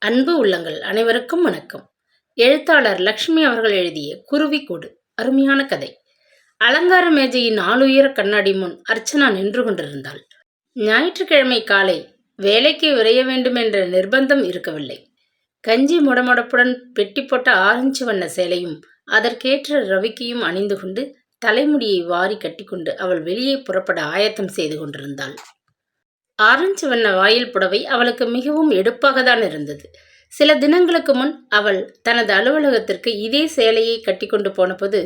அன்பு உள்ளங்கள் அனைவருக்கும் வணக்கம். எழுத்தாளர் லக்ஷ்மி அவர்கள் எழுதிய குருவிக்கூடு அருமையான கதை. அலங்கார மேஜையின் ஆளுயர கண்ணாடி முன் அர்ச்சனா நின்று கொண்டிருந்தாள். ஞாயிற்றுக்கிழமை காலை வேலைக்கு விரைய வேண்டும் என்ற நிர்பந்தம் இருக்கவில்லை. கஞ்சி முடமுடப்புடன் பெட்டி போட்ட ஆரஞ்சு வண்ண சேலையும் அதற்கேற்ற ரவிக்கையும் அணிந்து கொண்டு தலைமுடியை வாரி கட்டிக்கொண்டு அவள் வெளியே புறப்பட ஆயத்தம் செய்து கொண்டிருந்தாள். ஆரஞ்சு வண்ண வாயில் புடவை அவளுக்கு மிகவும் எடுப்பாகத்தான் இருந்தது. சில தினங்களுக்கு முன் அவள் தனது அலுவலகத்திற்கு இதே சேலையை கட்டிக்கொண்டு போனபோது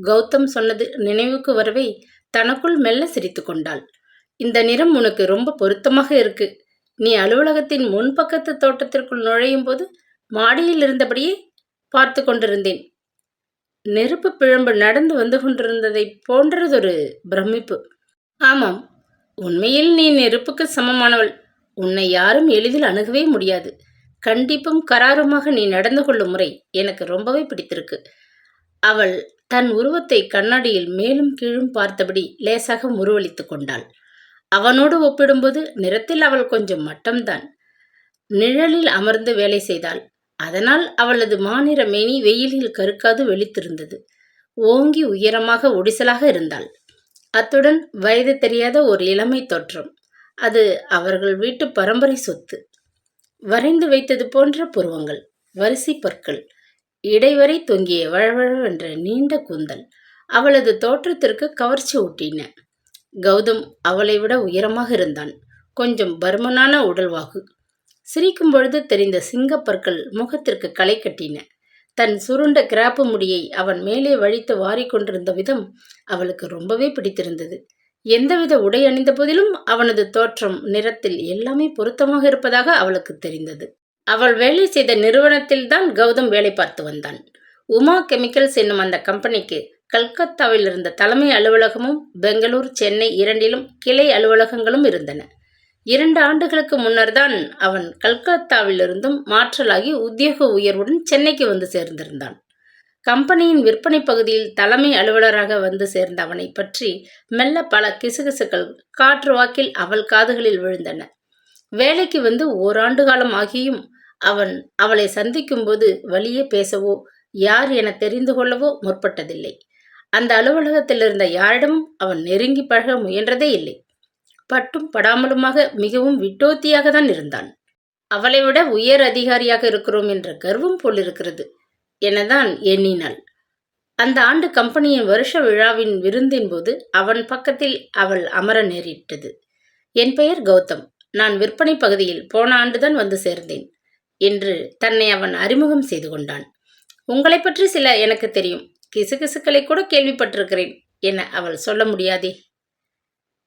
கௌதம் சொன்னது நினைவுக்கு வரவே தனக்குள் மெல்ல சிரித்து கொண்டாள். இந்த நிறம் உனக்கு ரொம்ப பொருத்தமாக இருக்கு. நீ அலுவலகத்தின் முன்பக்கத்து தோட்டத்திற்குள் நுழையும் போது மாடியில் இருந்தபடியே பார்த்து கொண்டிருந்தேன். நெருப்பு பிழம்பு நடந்து வந்து கொண்டிருந்ததை போன்றதொரு பிரமிப்பு. ஆமாம், உண்மையில் நீ நெருப்புக்கு சமமானவள். உன்னை யாரும் எளிதில் அணுகவே முடியாது. கண்டிப்பும் கராருமாக நீ நடந்து கொள்ளும் முறை எனக்கு ரொம்பவே பிடித்திருக்கு. அவள் தன் உருவத்தை கண்ணாடியில் மேலும் கீழும் பார்த்தபடி லேசாக முருவளித்து கொண்டாள். அவனோடு ஒப்பிடும்போது நிறத்தில் அவள் கொஞ்சம் மட்டம்தான். நிழலில் அமர்ந்து வேலை செய்தாள். அதனால் அவளது மாநிற மேனி வெயிலில் கருக்காது வெளித்திருந்தது. ஓங்கி உயரமாக ஒடிசலாக இருந்தாள். அத்துடன் வயது தெரியாத ஒரு இளமை தோற்றம். அது அவர்கள் வீட்டு பரம்பரை சொத்து. வரைந்து வைத்தது போன்ற புருவங்கள், வரிசை பற்கள், இடைவரை தொங்கிய வழவழவென்ற நீண்ட கூந்தல் அவளது தோற்றத்திற்கு கவர்ச்சி ஊட்டின. கௌதம் அவளை விட உயரமாக இருந்தான். கொஞ்சம் பருமனான உடல்வாகு. சிரிக்கும் பொழுது தெரிந்த சிங்கப்பற்கள் முகத்திற்கு களை கட்டின. தன் சுருண்ட கிராப்பு முடியை அவன் மேலே வழித்து வாரிக்கொண்டிருந்த விதம் அவளுக்கு ரொம்பவே பிடித்திருந்தது. எந்தவித உடை அணிந்த போதிலும் அவனது தோற்றம், நிறத்தில் எல்லாமே பொருத்தமாக இருப்பதாக அவளுக்கு தெரிந்தது. அவள் வேலை செய்த நிறுவனத்தில்தான் கௌதம் வேலை பார்த்து வந்தான். உமா கெமிக்கல்ஸ் என்னும் அந்த கம்பெனிக்கு கல்கத்தாவில் இருந்த தலைமை அலுவலகமும் பெங்களூர், சென்னை இரண்டிலும் கிளை அலுவலகங்களும் இருந்தன. 2 ஆண்டுகளுக்கு முன்னர் தான் அவன் கல்கத்தாவிலிருந்தும் மாற்றலாகி உத்தியோக உயர்வுடன் சென்னைக்கு வந்து சேர்ந்திருந்தான். கம்பெனியின் விற்பனை பகுதியில் தலைமை அலுவலராக வந்து சேர்ந்த அவனை பற்றி மெல்ல பல கிசுகிசுக்கள் காற்று வாக்கில் அவள் காதுகளில் விழுந்தன. வேலைக்கு வந்து 1 ஆண்டு காலம் ஆகியும் அவன் அவளை சந்திக்கும் போது வழியே பேசவோ யார் என தெரிந்து கொள்ளவோ முற்பட்டதில்லை. அந்த அலுவலகத்தில் இருந்த யாரிடமும் அவன் நெருங்கி பழக முயன்றதே இல்லை. பட்டும் படாமலுமாக மிகவும் விட்டோத்தியாக தான் இருந்தான். அவளை விட உயர் அதிகாரியாக இருக்கிறோம் என்ற கர்வம் போலிருக்கிறது எனதான் எண்ணினாள். அந்த ஆண்டு கம்பெனியின் வருஷ விழாவின் விருந்தின் போது அவன் பக்கத்தில் அவள் அமர நேரிட்டது. என் பெயர் கௌதம். நான் விற்பனை பகுதியில் போன ஆண்டுதான் வந்து சேர்ந்தேன் என்று தன்னை அவன் அறிமுகம் செய்து கொண்டான். உங்களை பற்றி சில எனக்கு தெரியும். கிசுகிசுக்களை கூட கேள்விப்பட்டிருக்கிறேன் என அவள் சொல்ல முடியாதே.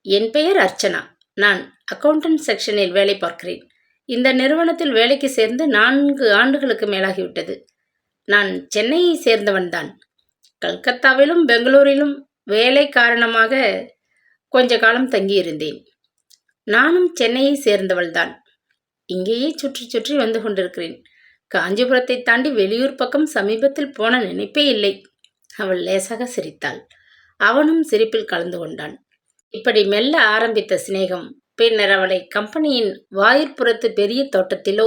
என் பெயர் அர்ச்சனா. நான் அக்கவுண்டன்ட் செக்ஷனில் வேலை பார்க்கிறேன். இந்த நிறுவனத்தில் வேலைக்கு சேர்ந்து 4 ஆண்டுகளுக்கு மேலாகிவிட்டது. நான் சென்னையை சேர்ந்தவன்தான். கல்கத்தாவிலும் பெங்களூரிலும் வேலை காரணமாக கொஞ்ச காலம் தங்கியிருந்தேன். நானும் சென்னையை சேர்ந்தவள்தான். இங்கேயே சுற்றி சுற்றி வந்து கொண்டிருக்கிறேன். காஞ்சிபுரத்தை தாண்டி வெளியூர் பக்கம் சமீபத்தில் போன நினைப்பே இல்லை. அவள் லேசாக சிரித்தாள். அவனும் சிரிப்பில் கலந்து கொண்டான். இப்படி மெல்ல ஆரம்பித்த சிநேகம் பின்னர் அவளை கம்பெனியின் வாயிற்புறத்து பெரிய தோட்டத்திலோ,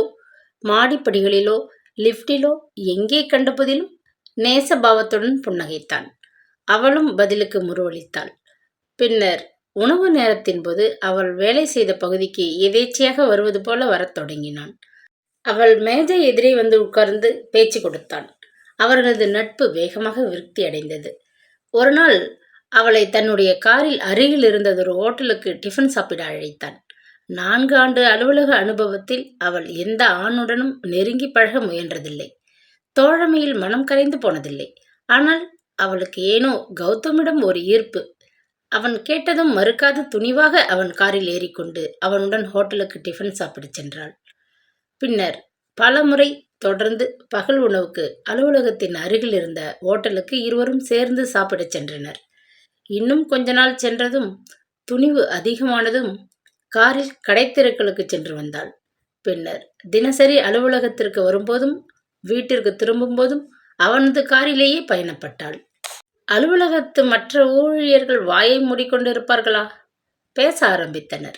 மாடிப்படிகளிலோ, லிப்டிலோ எங்கே கண்டபோதிலும் நேசபாவத்துடன் புன்னகைத்தான். அவளும் பதிலுக்கு முருவளித்தாள். பின்னர் உணவு நேரத்தின் போது அவள் வேலை செய்த பகுதிக்கு எதேச்சையாக வருவது போல வரத் தொடங்கினான். அவள் மேஜை எதிரே வந்து உட்கார்ந்து பேச்சு கொடுத்தான். அவர்களது நட்பு வேகமாக விருத்தி அடைந்தது. ஒரு நாள் அவளை தன்னுடைய காரில் அருகில் இருந்ததொரு ஹோட்டலுக்கு டிஃபன் சாப்பிட அழைத்தான். 4 ஆண்டு அலுவலக அனுபவத்தில் அவள் எந்த ஆணுடனும் நெருங்கி பழக முயன்றதில்லை. தோழமையில் மனம் கரைந்து போனதில்லை. ஆனால் அவளுக்கு ஏனோ கௌதமிடம் ஒரு ஈர்ப்பு. அவன் கேட்டதும் மறுக்காது துணிவாக அவன் காரில் ஏறிக்கொண்டு அவனுடன் ஹோட்டலுக்கு டிஃபன் சாப்பிட சென்றாள். பின்னர் பல முறை தொடர்ந்து பகல் உணவுக்கு அலுவலகத்தின் அருகில் இருந்த ஹோட்டலுக்கு இருவரும் சேர்ந்து சாப்பிடச் சென்றனர். இன்னும் கொஞ்ச நாள் சென்றதும் துணிவு அதிகமானதும் காரில் கடைத்தெருக்களுக்கு சென்று வந்தாள். பின்னர் தினசரி அலுவலகத்திற்கு வரும்போதும் வீட்டிற்கு திரும்பும் போதும் அவனது காரிலேயே பயணப்பட்டாள். அலுவலகத்து மற்ற ஊழியர்கள் வாயை மூடிக்கொண்டிருப்பார்களா? பேச ஆரம்பித்தனர்.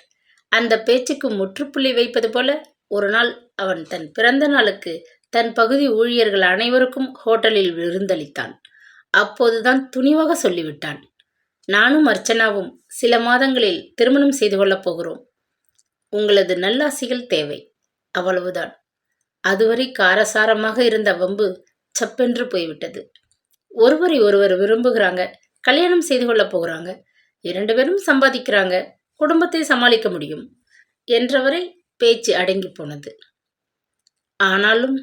அந்த பேச்சுக்கு முற்றுப்புள்ளி வைப்பது போல ஒரு நாள் அவன் தன் பிறந்த நாளுக்கு தன் பகுதி ஊழியர்கள் அனைவருக்கும் ஹோட்டலில் விருந்தளித்தான். அப்போதுதான் துணிவாக சொல்லிவிட்டான், நானும் அர்ச்சனாவும் சில மாதங்களில் திருமணம் செய்து கொள்ளப் போகிறோம். உங்களது நல்லாசிகள் தேவை, அவ்வளவுதான். அதுவரை காரசாரமாக இருந்த வம்பு சப்பென்று போய்விட்டது. ஒருவரை ஒருவர் விரும்புகிறாங்க, கல்யாணம் செய்து கொள்ளப் போகிறாங்க, 2 பேரும் சம்பாதிக்கிறாங்க, குடும்பத்தை சமாளிக்க முடியும் என்றவரை பேச்சு அடங்கி போனது. ஆனாலும்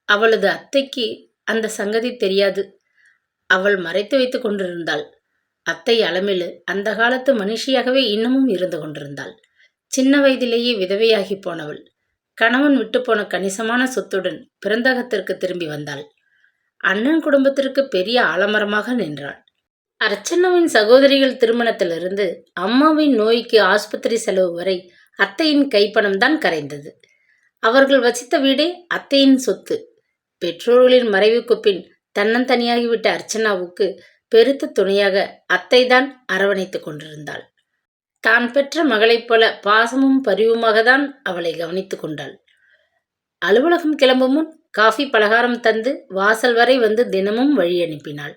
அவளது அத்தைக்கு அந்த சங்கதி தெரியாது. அவள் மறைத்து வைத்துக் கொண்டிருந்தாள். அத்தை அலமேலு அந்த காலத்து மனுஷியாகவே இன்னமும் இருந்து கொண்டிருந்தாள். சின்ன வயதிலேயே விதவையாகி போனவள் கணவன் விட்டுப்போன கணிசமான சொத்துடன் பிறந்தகத்திற்கு திரும்பி வந்தாள். அண்ணன் குடும்பத்திற்கு பெரிய ஆலமரமாக நின்றாள். அர்ச்சனாவின் சகோதரிகள் திருமணத்திலிருந்து அம்மாவின் நோய்க்கு ஆஸ்பத்திரி செலவு வரை அத்தையின் கைப்பணம் தான் கரைந்தது. அவர்கள் வசித்த வீடே அத்தையின் சொத்து. பெற்றோர்களின் மறைவுக்கு பின் தன்னந்தனியாகிவிட்ட அர்ச்சனாவுக்கு பெருத்த துணையாக அத்தைதான் அரவணைத்துக் கொண்டிருந்தாள். தான் பெற்ற மகளைப் போல பாசமும் பரிவுமாக தான் அவளை கவனித்துக் கொண்டாள். அலுவலகம் கிளம்பும் முன் காஃபி பலகாரம் தந்து வாசல் வரை வந்து தினமும் வழி அனுப்பினாள்.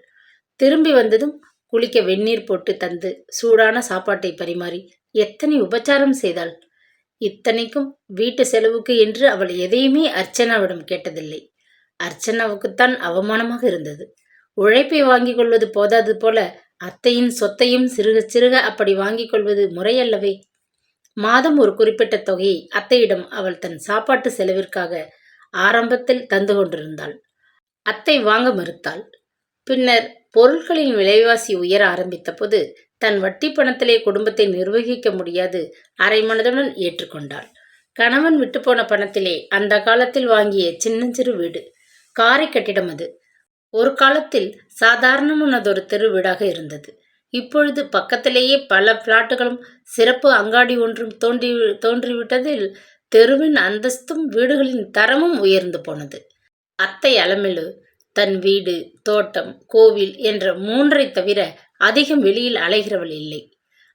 திரும்பி வந்ததும் குளிக்க வெந்நீர் போட்டு தந்து சூடான சாப்பாட்டை பரிமாறி எத்தனை உபச்சாரம் செய்தாள். இத்தனைக்கும் வீட்டு செலவுக்கு என்று அவள் எதையுமே அர்ச்சனாவிடம் கேட்டதில்லை. அர்ச்சனாவுக்குத்தான் அவமானமாக இருந்தது. உழைப்பை வாங்கிக் கொள்வது போதாது போல அத்தையின் சொத்தையும் சிறுக சிறுக அப்படி வாங்கிக் கொள்வது முறையல்லவே. மாதம் ஒரு குறிப்பிட்ட தொகையை அத்தையிடம் அவள் தன் சாப்பாட்டு செலவிற்காக ஆரம்பத்தில் தந்து கொண்டிருந்தாள். அத்தை வாங்க மறுத்தாள். பின்னர் பொருட்களின் விலைவாசி உயர ஆரம்பித்த போது தன் வட்டி பணத்திலே குடும்பத்தை நிர்வகிக்க முடியாது அரை மனதுடன் ஏற்றுக்கொண்டாள். கணவன் விட்டுப்போன பணத்திலே அந்த காலத்தில் வாங்கிய சின்னஞ்சிறு வீடு, காரை கட்டிடம். அது ஒரு காலத்தில் சாதாரணமானதொரு தெரு வீடாக இருந்தது. இப்பொழுது பக்கத்திலேயே பல பிளாட்டுகளும் சிறப்பு அங்காடி ஒன்றும் தோன்றிவிட்டதில் தெருவின் அந்தஸ்தும் வீடுகளின் தரமும் உயர்ந்து போனது. அத்தை அலமேலு தன் வீடு, தோட்டம், கோவில் என்ற 3ஐ தவிர அதிகம் வெளியில் அலைகிறவள் இல்லை.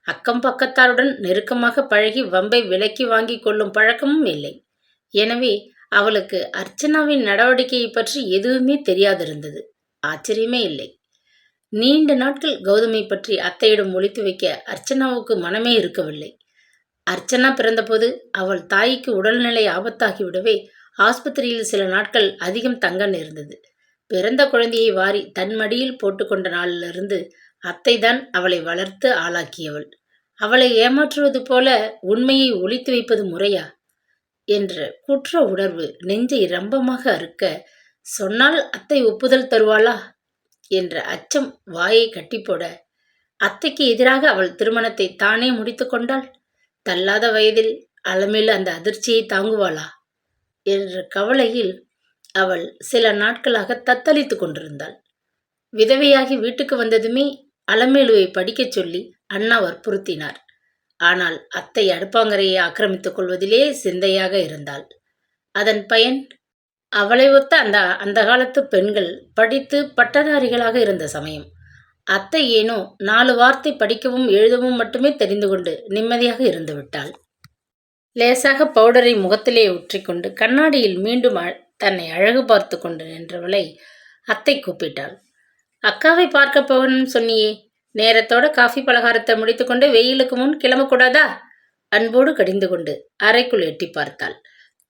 அக்கம் பக்கத்தாருடன் நெருக்கமாக பழகி வம்பை விலக்கி வாங்கி கொள்ளும் பழக்கமும் இல்லை. எனவே அவளுக்கு அர்ச்சனாவின் நடவடிக்கையை பற்றி எதுவுமே தெரியாதிருந்தது. ஆச்சரியமே இல்லை. நீண்ட நாட்கள் கௌதமை பற்றி அத்தையிடம் ஒளித்து வைக்க அர்ச்சனாவுக்கு மனமே இருக்கவில்லை. அர்ச்சனா பிறந்தபோது அவள் தாய்க்கு உடல்நிலை ஆபத்தாகிவிடவே ஆஸ்பத்திரியில் சில நாட்கள் அதிகம் தங்க நேர்ந்தது. பிறந்த குழந்தையை வாரி தன் மடியில் போட்டுக்கொண்ட நாளிலிருந்து அத்தைதான் அவளை வளர்த்து ஆளாக்கியவள். அவளை ஏமாற்றுவது போல உண்மையை ஒளித்து வைப்பது முறையா என்ற குற்ற உணர்வு நெஞ்சை ரம்பமாக அறுக்க, சொன்னால் அத்தை ஒப்புதல் தருவாளா என்ற அச்சம் வாயை கட்டிப்போட, அத்தைக்கு எதிராக அவள் திருமணத்தை தானே முடித்து கொண்டாள். தள்ளாத வயதில் அலமேலு அந்த அதிர்ச்சியை தாங்குவாளா என்ற கவலையில் அவள் சில நாட்களாக தத்தளித்து கொண்டிருந்தாள். விதவையாகி வீட்டுக்கு வந்ததுமே அலமேலுவை படிக்கச் சொல்லி அண்ணா வற்புறுத்தினார். ஆனால் அத்தை அடுப்பாங்கரையை ஆக்கிரமித்துக் கொள்வதிலே சிந்தையாக இருந்தாள். அதன் பயன் அவளை ஒத்த அந்த காலத்து பெண்கள் படித்து பட்டதாரிகளாக இருந்த சமயம். அத்தை ஏனோ 4 வார்த்தை படிக்கவும் எழுதவும் மட்டுமே தெரிந்து கொண்டு நிம்மதியாக இருந்து விட்டாள். லேசாக பவுடரை முகத்திலே ஊற்றிக்கொண்டு கண்ணாடியில் மீண்டும் தன்னை அழகு பார்த்து கொண்டு நின்றவளை அத்தை கூப்பிட்டாள். அக்காவை பார்க்க போகணும்னு சொன்னியே, நேரத்தோட காஃபி பலகாரத்தை முடித்துக்கொண்டு வெயிலுக்கு முன் கிளம்பக்கூடாதா? அன்போடு கடிந்து கொண்டு அறைக்குள் எட்டி பார்த்தாள்.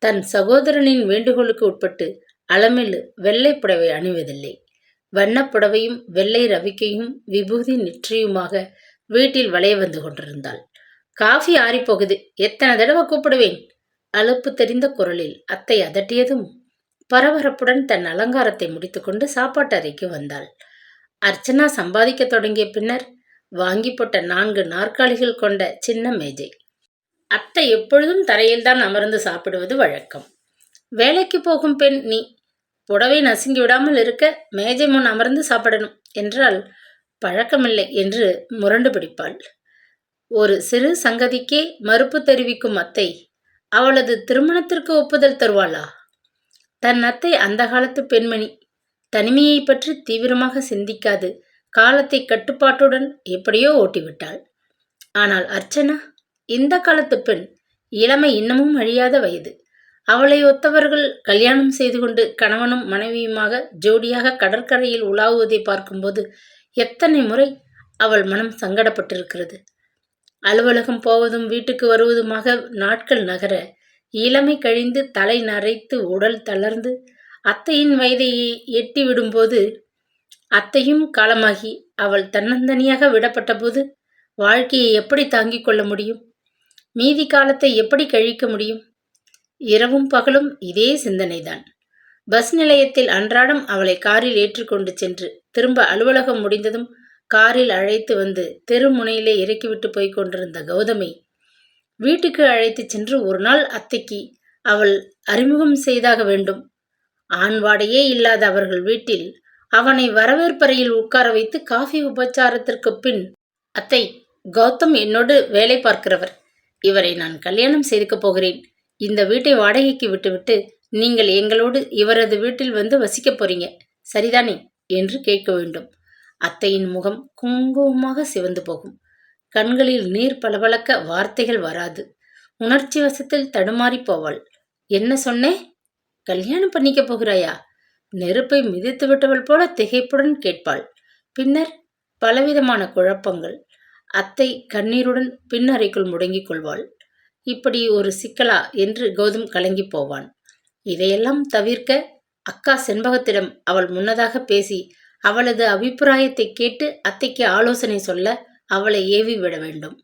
தன் சகோதரனின் வேண்டுகோளுக்கு உட்பட்டு அலமேலு வெள்ளை புடவை அணிவதில்லை. வண்ணப்புடவையும் வெள்ளை ரவிக்கையும் விபூதி நெற்றியுமாக வீட்டில் வளைய வந்து கொண்டிருந்தாள். காஃபி ஆறிப்போகுது, எத்தனை தடவை கூப்பிடுவேன்? அலுப்பு தெரிந்த குரலில் அத்தை அதட்டியதும் பரபரப்புடன் தன் அலங்காரத்தை முடித்துக்கொண்டு சாப்பாட்டு அறைக்கு வந்தாள். அர்ச்சனா சம்பாதிக்க தொடங்கிய பின்னர் வாங்கி போட்ட 4 நாற்காலிகள் கொண்ட சின்ன மேஜை. அத்தை எப்பொழுதும் தரையில்தான் அமர்ந்து சாப்பிடுவது வழக்கம். வேலைக்கு போகும் பெண் நீ, புடவை நசுங்கி விடாமல் இருக்க மேஜை முன் அமர்ந்து சாப்பிடணும் என்றால் பழக்கமில்லை என்று முரண்டு பிடிப்பாள். ஒரு சிறு சங்கதிக்கே மறுப்பு தெரிவிக்கும் அத்தை அவளது திருமணத்திற்கு ஒப்புதல் தருவாளா? தன் அத்தை அந்த காலத்து பெண்மணி. தனிமையை பற்றி தீவிரமாக சிந்திக்காது காலத்தை கட்டுப்பாட்டுடன் எப்படியோ ஓட்டிவிட்டாள். ஆனால் அர்ச்சனா இந்த காலத்து பெண். இளமை இன்னமும் அழியாத வயது. அவளை ஒத்தவர்கள் கல்யாணம் செய்து கொண்டு கணவனும் மனைவியுமாக ஜோடியாக கடற்கரையில் உலாவுவதை பார்க்கும்போது எத்தனை முறை அவள் மனம் சங்கடப்பட்டிருக்கிறது. அலுவலகம் போவதும் வீட்டுக்கு வருவதுமாக நாட்கள் நகர இளமை கழிந்து தலை நரைத்து உடல் தளர்ந்து அத்தையின் வயதை எட்டி விடும்போது அத்தையும் காலமாகி அவள் தன்னந்தனியாக விடப்பட்ட போது வாழ்க்கையை எப்படி தாங்கிக் கொள்ள முடியும்? மீதி காலத்தை எப்படி கழிக்க முடியும்? இரவும் பகலும் இதே சிந்தனைதான். பஸ் நிலையத்தில் அன்றாடம் அவளை காரில் ஏற்றிக்கொண்டு சென்று திரும்ப அலுவலகம் முடிந்ததும் காரில் அழைத்து வந்து தெரு முனையிலே இறக்கிவிட்டு போய்க் கொண்டிருந்த கௌதமை வீட்டுக்கு அழைத்துச் சென்று ஒரு நாள் அத்தைக்கு அவள் அறிமுகம் செய்தாக வேண்டும். ஆண் வாடையே இல்லாத அவர்கள் வீட்டில் அவனை வரவேற்பறையில் உட்கார வைத்து காஃபி உபச்சாரத்திற்கு பின், அத்தை, கௌதம் என்னோடு வேலை பார்க்கிறவர். இவரை நான் கல்யாணம் செய்துக்கப் போகிறேன். இந்த வீட்டை வாடகைக்கு விட்டுவிட்டு நீங்கள் எங்களோடு இவரது வீட்டில் வந்து வசிக்கப் போறீங்க, சரிதானே என்று கேட்க வேண்டும். அத்தையின் முகம் குங்குமமாக சிவந்து போகும். கண்களில் நீர் பளபளக்க வார்த்தைகள் வராது. உணர்ச்சி வசத்தில் தடுமாறி போவாள். என்ன சொன்னே? கல்யாணம் பண்ணிக்க போகிறாயா? நெருப்பை மிதித்து விட்டவள் போல திகைப்புடன் கேட்பாள். பின்னர் பலவிதமான குழப்பங்கள். அத்தை கண்ணீருடன் பின்னறைக்குள் முடங்கிக் கொள்வாள். இப்படி ஒரு சிக்கலா என்று கௌதம் கலங்கி போவான். இதையெல்லாம் தவிர்க்க அக்கா செண்பகத்திடம் அவள் முன்னதாக பேசி அவளது அபிப்பிராயத்தை கேட்டு அத்தைக்கு ஆலோசனை சொல்ல அவளை ஏவி விட வேண்டும்.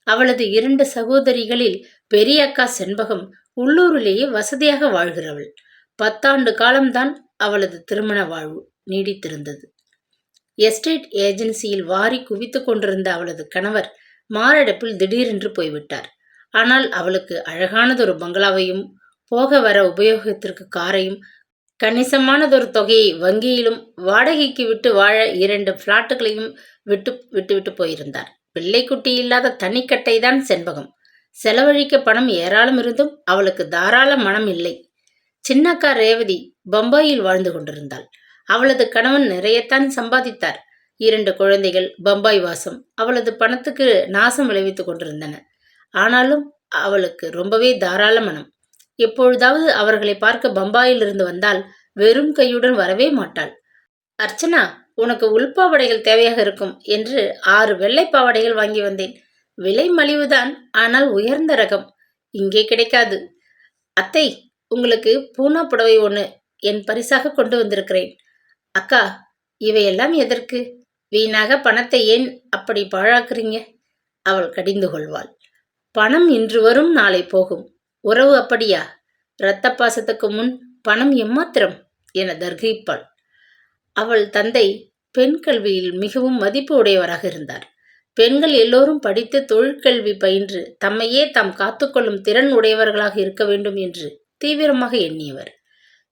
அவளது 2 சகோதரிகளில் பெரிய அக்கா செண்பகம் உள்ளூரிலேயே வசதியாக வாழ்கிறவள். 10 ஆண்டு காலம்தான் அவளது திருமண வாழ்வு நீடித்திருந்தது. எஸ்டேட் ஏஜென்சியில் வாரி குவித்து கொண்டிருந்த அவளது கணவர் மாரடைப்பில் திடீரென்று போய்விட்டார். ஆனால் அவளுக்கு அழகானதொரு பங்களாவையும் போக வர உபயோகத்திற்கு காரையும் கணிசமானதொரு தொகையை வங்கியிலும் வாடகைக்கு விட்டு வாழ 2 பிளாட்டுகளையும் விட்டு போயிருந்தார். பிள்ளைக்குட்டி இல்லாத தனிக்கட்டை தான் செண்பகம். செலவழிக்க பணம் ஏராளம் இருந்தும் அவளுக்கு தாராள மனம் இல்லை. சின்னக்கா ரேவதி பம்பாயில் வாழ்ந்து கொண்டிருந்தாள். அவளது கணவன் நிறையத்தான் சம்பாதித்தார். 2 குழந்தைகள், பம்பாய் வாசம் அவளது பணத்துக்கு நாசம் விளைவித்துக் கொண்டிருந்தன. ஆனாலும் அவளுக்கு ரொம்பவே தாராள மனம். எப்பொழுதாவது அவர்களை பார்க்க பம்பாயிலிருந்து வந்தால் வெறும் கையுடன் வரவே மாட்டாள். அர்ச்சனா, உனக்கு உள்பாவடைகள் தேவையாக இருக்கும் என்று 6 வெள்ளை பாவாடைகள் வாங்கி வந்தேன். விலை மலிவுதான், ஆனால் உயர்ந்த ரகம். இங்கே கிடைக்காது. அத்தை, உங்களுக்கு பூனா புடவை ஒன்று என் பரிசாக கொண்டு வந்திருக்கிறேன். அக்கா, இவையெல்லாம் எதற்கு? வீணாக பணத்தை ஏன் அப்படி பாழாக்குறீங்க? அவள் கடிந்து கொள்வாள். பணம் இன்று வரும், நாளை போகும். உறவு அப்படியா? இரத்த பாசத்துக்கு முன் பணம் எம்மாத்திரம் என தர்கிப்பாள். அவள் தந்தை பெண் கல்வியில் மிகவும் மதிப்பு உடையவராக இருந்தார். பெண்கள் எல்லோரும் படித்து தொழிற்கல்வி பயின்று தம்மையே தாம் காத்துக்கொள்ளும் திறன் உடையவர்களாக இருக்க வேண்டும் என்று தீவிரமாக எண்ணியவர்.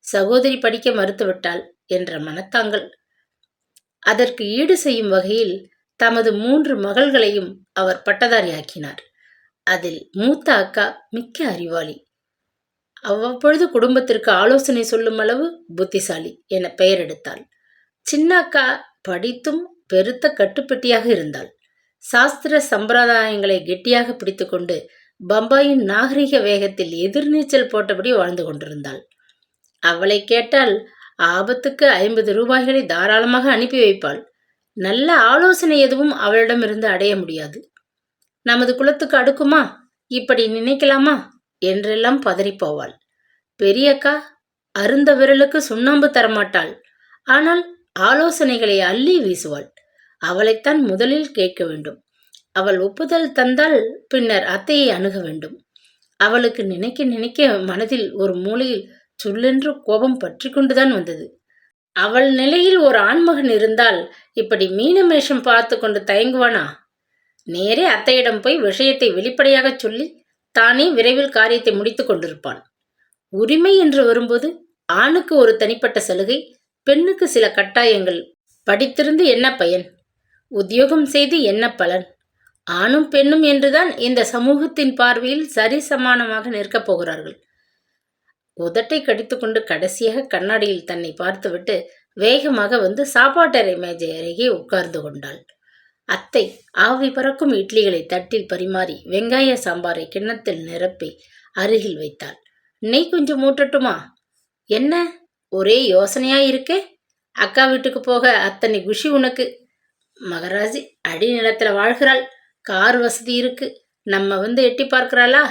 சகோதரி படிக்க மறுத்துவிட்டாள் என்ற மனத்தாங்கள். அதற்கு ஈடு செய்யும் வகையில் தமது 3 மகள்களையும் அவர் பட்டதாரியாக்கினார். அதில் மூத்த அக்கா மிக்க அறிவாளி. அவ்வப்பொழுது குடும்பத்திற்கு ஆலோசனை சொல்லும் அளவு புத்திசாலி என பெயர் எடுத்தாள். சின்ன அக்கா படித்தும் பெருத்த கட்டுப்பெட்டியாக இருந்தாள். சாஸ்திர சம்பிரதாயங்களை கெட்டியாக பிடித்துக்கொண்டு பம்பாயின் நாகரிக வேகத்தில் எதிர்நீச்சல் போட்டபடி வாழ்ந்து கொண்டிருந்தாள். அவளை கேட்டால் ஆபத்துக்கு 50 ரூபாய்களை தாராளமாக அனுப்பி வைப்பாள். நல்ல ஆலோசனை எதுவும் அவளிடமிருந்து அடைய முடியாது. நமது குலத்துக்கு அடுக்குமா, இப்படி நினைக்கலாமா என்றெல்லாம் பதறிப்போவாள். பெரியக்கா அருந்த விரலுக்கு சுண்ணாம்பு தரமாட்டாள். ஆனால் ஆலோசனைகளை அள்ளி வீசுவாள். அவளைத்தான் முதலில் கேட்க வேண்டும். அவள் ஒப்புதல் தந்தால் பின்னர் அத்தையை அணுக வேண்டும். அவளுக்கு நினைக்க நினைக்க மனதில் ஒரு மூலையில் சொல்லென்று கோபம் பற்றி கொண்டுதான் வந்தது. அவள் நிலையில் ஒரு ஆண்மகன் இருந்தால் இப்படி மீனமேஷம் பார்த்து கொண்டு தயங்குவானா? நேரே அத்தையிடம் போய் விஷயத்தை வெளிப்படையாக சொல்லி தானே விரைவில் காரியத்தை முடித்து கொண்டிருப்பான். உரிமை என்று வரும்போது ஆணுக்கு ஒரு தனிப்பட்ட சலுகை, பெண்ணுக்கு சில கட்டாயங்கள். படித்திருந்து என்ன பயன்? உத்தியோகம் செய்து என்ன பலன்? ஆணும் பெண்ணும் என்றுதான் இந்த சமூகத்தின் பார்வையில் சரிசமானமாக நிற்கப் போகிறார்கள். உதட்டை கடித்துக்கொண்டு கடைசியாக கண்ணாடியில் தன்னை பார்த்துவிட்டு வேகமாக வந்து சாப்பாட்டறை மேஜை அருகே உட்கார்ந்து கொண்டாள். அத்தை ஆவி பறக்கும் இட்லிகளை தட்டில் பரிமாறி வெங்காய சாம்பாரை கிண்ணத்தில் நிரப்பி அருகில் வைத்தாள். நெய் கொஞ்சம் மூட்டட்டுமா? என்ன ஒரே யோசனையா இருக்கே? அக்கா வீட்டுக்கு போக அத்தனை குஷி உனக்கு. மகராஜி அடிநிலத்துல வாழ்கிறாள். கார் வசதி இருக்கு. நம்ம வந்து எட்டி பார்க்கிறாளா?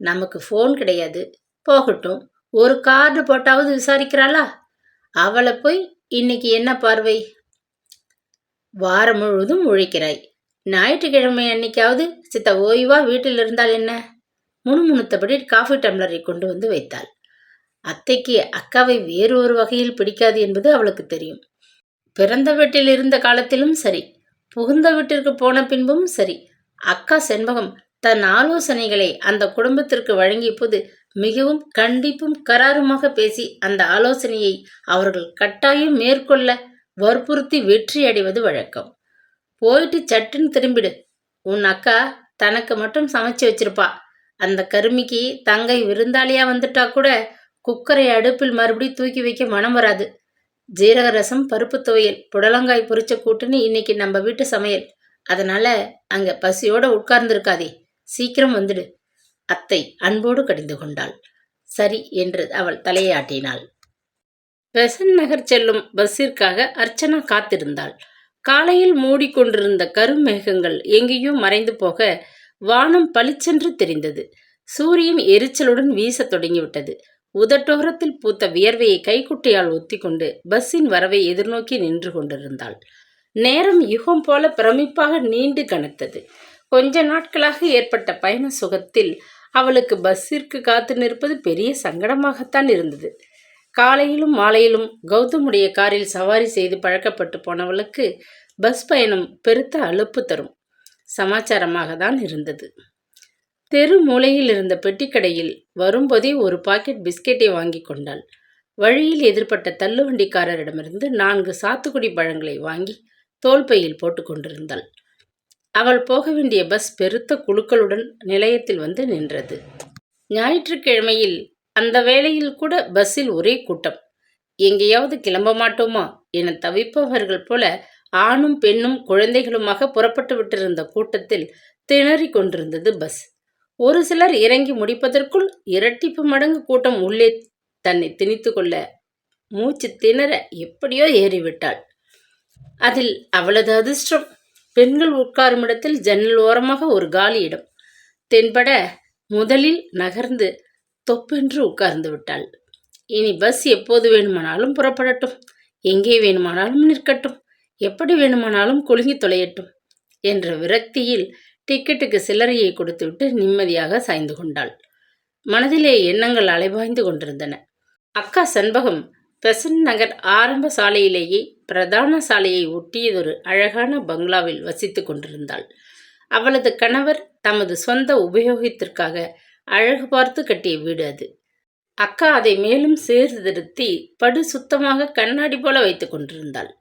நமக்கு ஃபோன் கிடையாது. போகட்டும், ஒரு கார்டு போட்டாவது விசாரிக்கிறாளா? அவளை போய் இன்னைக்கு என்ன பார்வை? வாரம் முழுவதும் உழைக்கிறாய். ஞாயிற்றுக்கிழமை அன்னைக்காவது சித்த ஓய்வா வீட்டில் இருந்தால் என்ன? முணுமுணுத்தபடி காஃபி டம்ளரை கொண்டு வந்து வைத்தாள். அத்தைக்கு அக்காவை வேறு ஒரு வகையில் பிடிக்காது என்பது அவளுக்கு தெரியும். பிறந்த வீட்டில் இருந்த காலத்திலும் சரி, புகுந்த வீட்டிற்கு போன பின்பும் சரி, அக்கா செண்பகம் தன் ஆலோசனைகளை அந்த குடும்பத்திற்கு வழங்கிய போது மிகவும் கண்டிப்பும் கராருமாக பேசி அந்த ஆலோசனையை அவர்கள் கட்டாயம் மேற்கொள்ள வற்புறுத்தி வெற்றி அடைவது வழக்கம். போயிட்டு சட்டுன்னு திரும்பிடு. உன் அக்கா தனக்கு மட்டும் சமைச்சு வச்சிருப்பா. அந்த கருமிக்கு தங்கை விருந்தாளியா வந்துட்டா கூட குக்கரை அடுப்பில் மறுபடி தூக்கி வைக்க மனம் வராது. ஜீரக ரசம், பருப்பு துவையல், புடலங்காய் பொரிச்ச கூட்டுன்னு இன்னைக்கு நம்ம வீட்டு சமையல். அதனால அங்க பசியோட உட்கார்ந்திருக்காதே, சீக்கிரம் வந்துடு. அத்தை அன்போடு கடிந்து கொண்டாள். சரி என்று அவள் தலையாட்டினாள். பெசன் நகர் செல்லும் பஸ்ஸிற்காக அர்ச்சனா காத்திருந்தாள். காலையில் மூடிக்கொண்டிருந்த கருமேகங்கள் எங்கேயோ மறைந்து போக வானம் பளிச்சென்று தெரிந்தது. சூரியன் எரிச்சலுடன் வீசத் தொடங்கிவிட்டது. உதட்டோரத்தில் பூத்த வியர்வையை கைக்குட்டையால் ஒத்திக்கொண்டு பஸ்ஸின் வரவை எதிர்நோக்கி நின்று கொண்டிருந்தாள். நேரம் யுகம் போல பிரமிப்பாக நீண்டு கனத்தது. கொஞ்ச நாட்களாக ஏற்பட்ட பயண சுகத்தில் அவளுக்கு பஸ்ஸிற்கு காத்து நிற்பது பெரிய சங்கடமாகத்தான் இருந்தது. காலையிலும் மாலையிலும் கௌதமுடைய காரில் சவாரி செய்து பழக்கப்பட்டு போனவளுக்கு பஸ் பயணம் பெருத்த அலுப்பு தரும் சமாச்சாரமாக தான் இருந்தது. தெரு மூலையில் இருந்த பெட்டிக்கடையில் வரும்போதே ஒரு பாக்கெட் பிஸ்கெட்டை வாங்கி கொண்டாள். வழியில் எதிர்பட்ட தள்ளுவண்டிக்காரரிடமிருந்து 4 சாத்துக்குடி பழங்களை வாங்கி தோல்பையில் போட்டு கொண்டிருந்தாள். அவள் போக வேண்டிய பஸ் பெருத்த குழுக்களுடன் நிலையத்தில் வந்து நின்றது. ஞாயிற்றுக்கிழமையில் அந்த வேளையில் கூட பஸ்ஸில் ஒரே கூட்டம். எங்கேயாவது கிளம்ப மாட்டோமா என தவிப்பவர்கள் போல ஆணும் பெண்ணும் குழந்தைகளுமாக புறப்பட்டு விட்டிருந்த கூட்டத்தில் திணறி கொண்டிருந்தது பஸ். ஒரு சிலர் இறங்கி முடிப்பதற்குள் இரட்டிப்பு மடங்கு கூட்டம் உள்ளே தன்னை திணித்து கொள்ள மூச்சு திணற எப்படியோ ஏறிவிட்டாள். அதில் அவளது அதிர்ஷ்டம். பெண்கள் உட்காரும் இடத்தில் ஜன்னல் ஓரமாக ஒரு காலி இடம் தென்பட முதலில் நகர்ந்து தொப்பென்று உட்கார்ந்து விட்டாள். இனி பஸ் எப்போது வேணுமானாலும் புறப்படட்டும், எங்கே வேணுமானாலும் நிற்கட்டும், எப்படி வேணுமானாலும் குலுங்கி தொலையட்டும் என்ற விரக்தியில் டிக்கெட்டுக்கு சில்லறையை கொடுத்துவிட்டு நிம்மதியாக சாய்ந்து கொண்டாள். மனதிலே எண்ணங்கள் அலைபாய்ந்து கொண்டிருந்தன. அக்கா செண்பகம் பெசன்ட் நகர் ஆரம்ப சாலையிலேயே பிரதான சாலையை ஒட்டியதொரு அழகான பங்களாவில் வசித்து கொண்டிருந்தாள். அவளது கணவர் தமது சொந்த உபயோகத்திற்காக அழகு பார்த்து கட்டிய வீடு அது. அக்கா அதை மேலும் சீர்திருத்தி படு சுத்தமாக கண்ணாடி போல வைத்து கொண்டிருந்தாள்.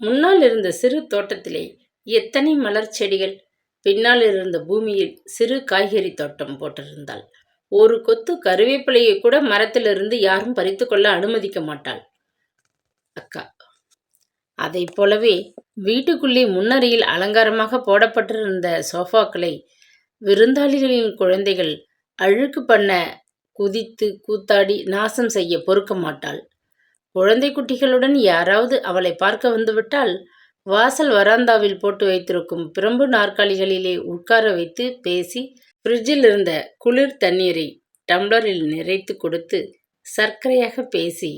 முன்னால் இருந்த சிறு தோட்டத்திலே எத்தனை மலர் செடிகள், பின்னால் இருந்த பூமியில் சிறு காய்கறி தோட்டம் போட்டிருந்தாள். ஒரு கொத்து கருவேப்பிலையை கூட மரத்திலிருந்து யாரும் பறித்து கொள்ள அனுமதிக்க மாட்டாள் அக்கா. அதை போலவே வீட்டுக்குள்ளே முன்னறையில் அலங்காரமாக போடப்பட்டிருந்த சோஃபாக்களை விருந்தாளிகளின் குழந்தைகள் அழுக்கு பண்ண குதித்து கூத்தாடி நாசம் செய்ய பொறுக்க மாட்டாள். குழந்தை குட்டிகளுடன் யாராவது அவளை பார்க்க வந்துவிட்டால் வாசல் வராந்தாவில் போட்டு வைத்திருக்கும் பிரம்பு நாற்காலிகளிலே உட்கார வைத்து பேசி ஃப்ரிட்ஜில் இருந்த குளிர் தண்ணீரை டம்ளரில் நிறைத்து கொடுத்து சர்க்கரையாக பேசி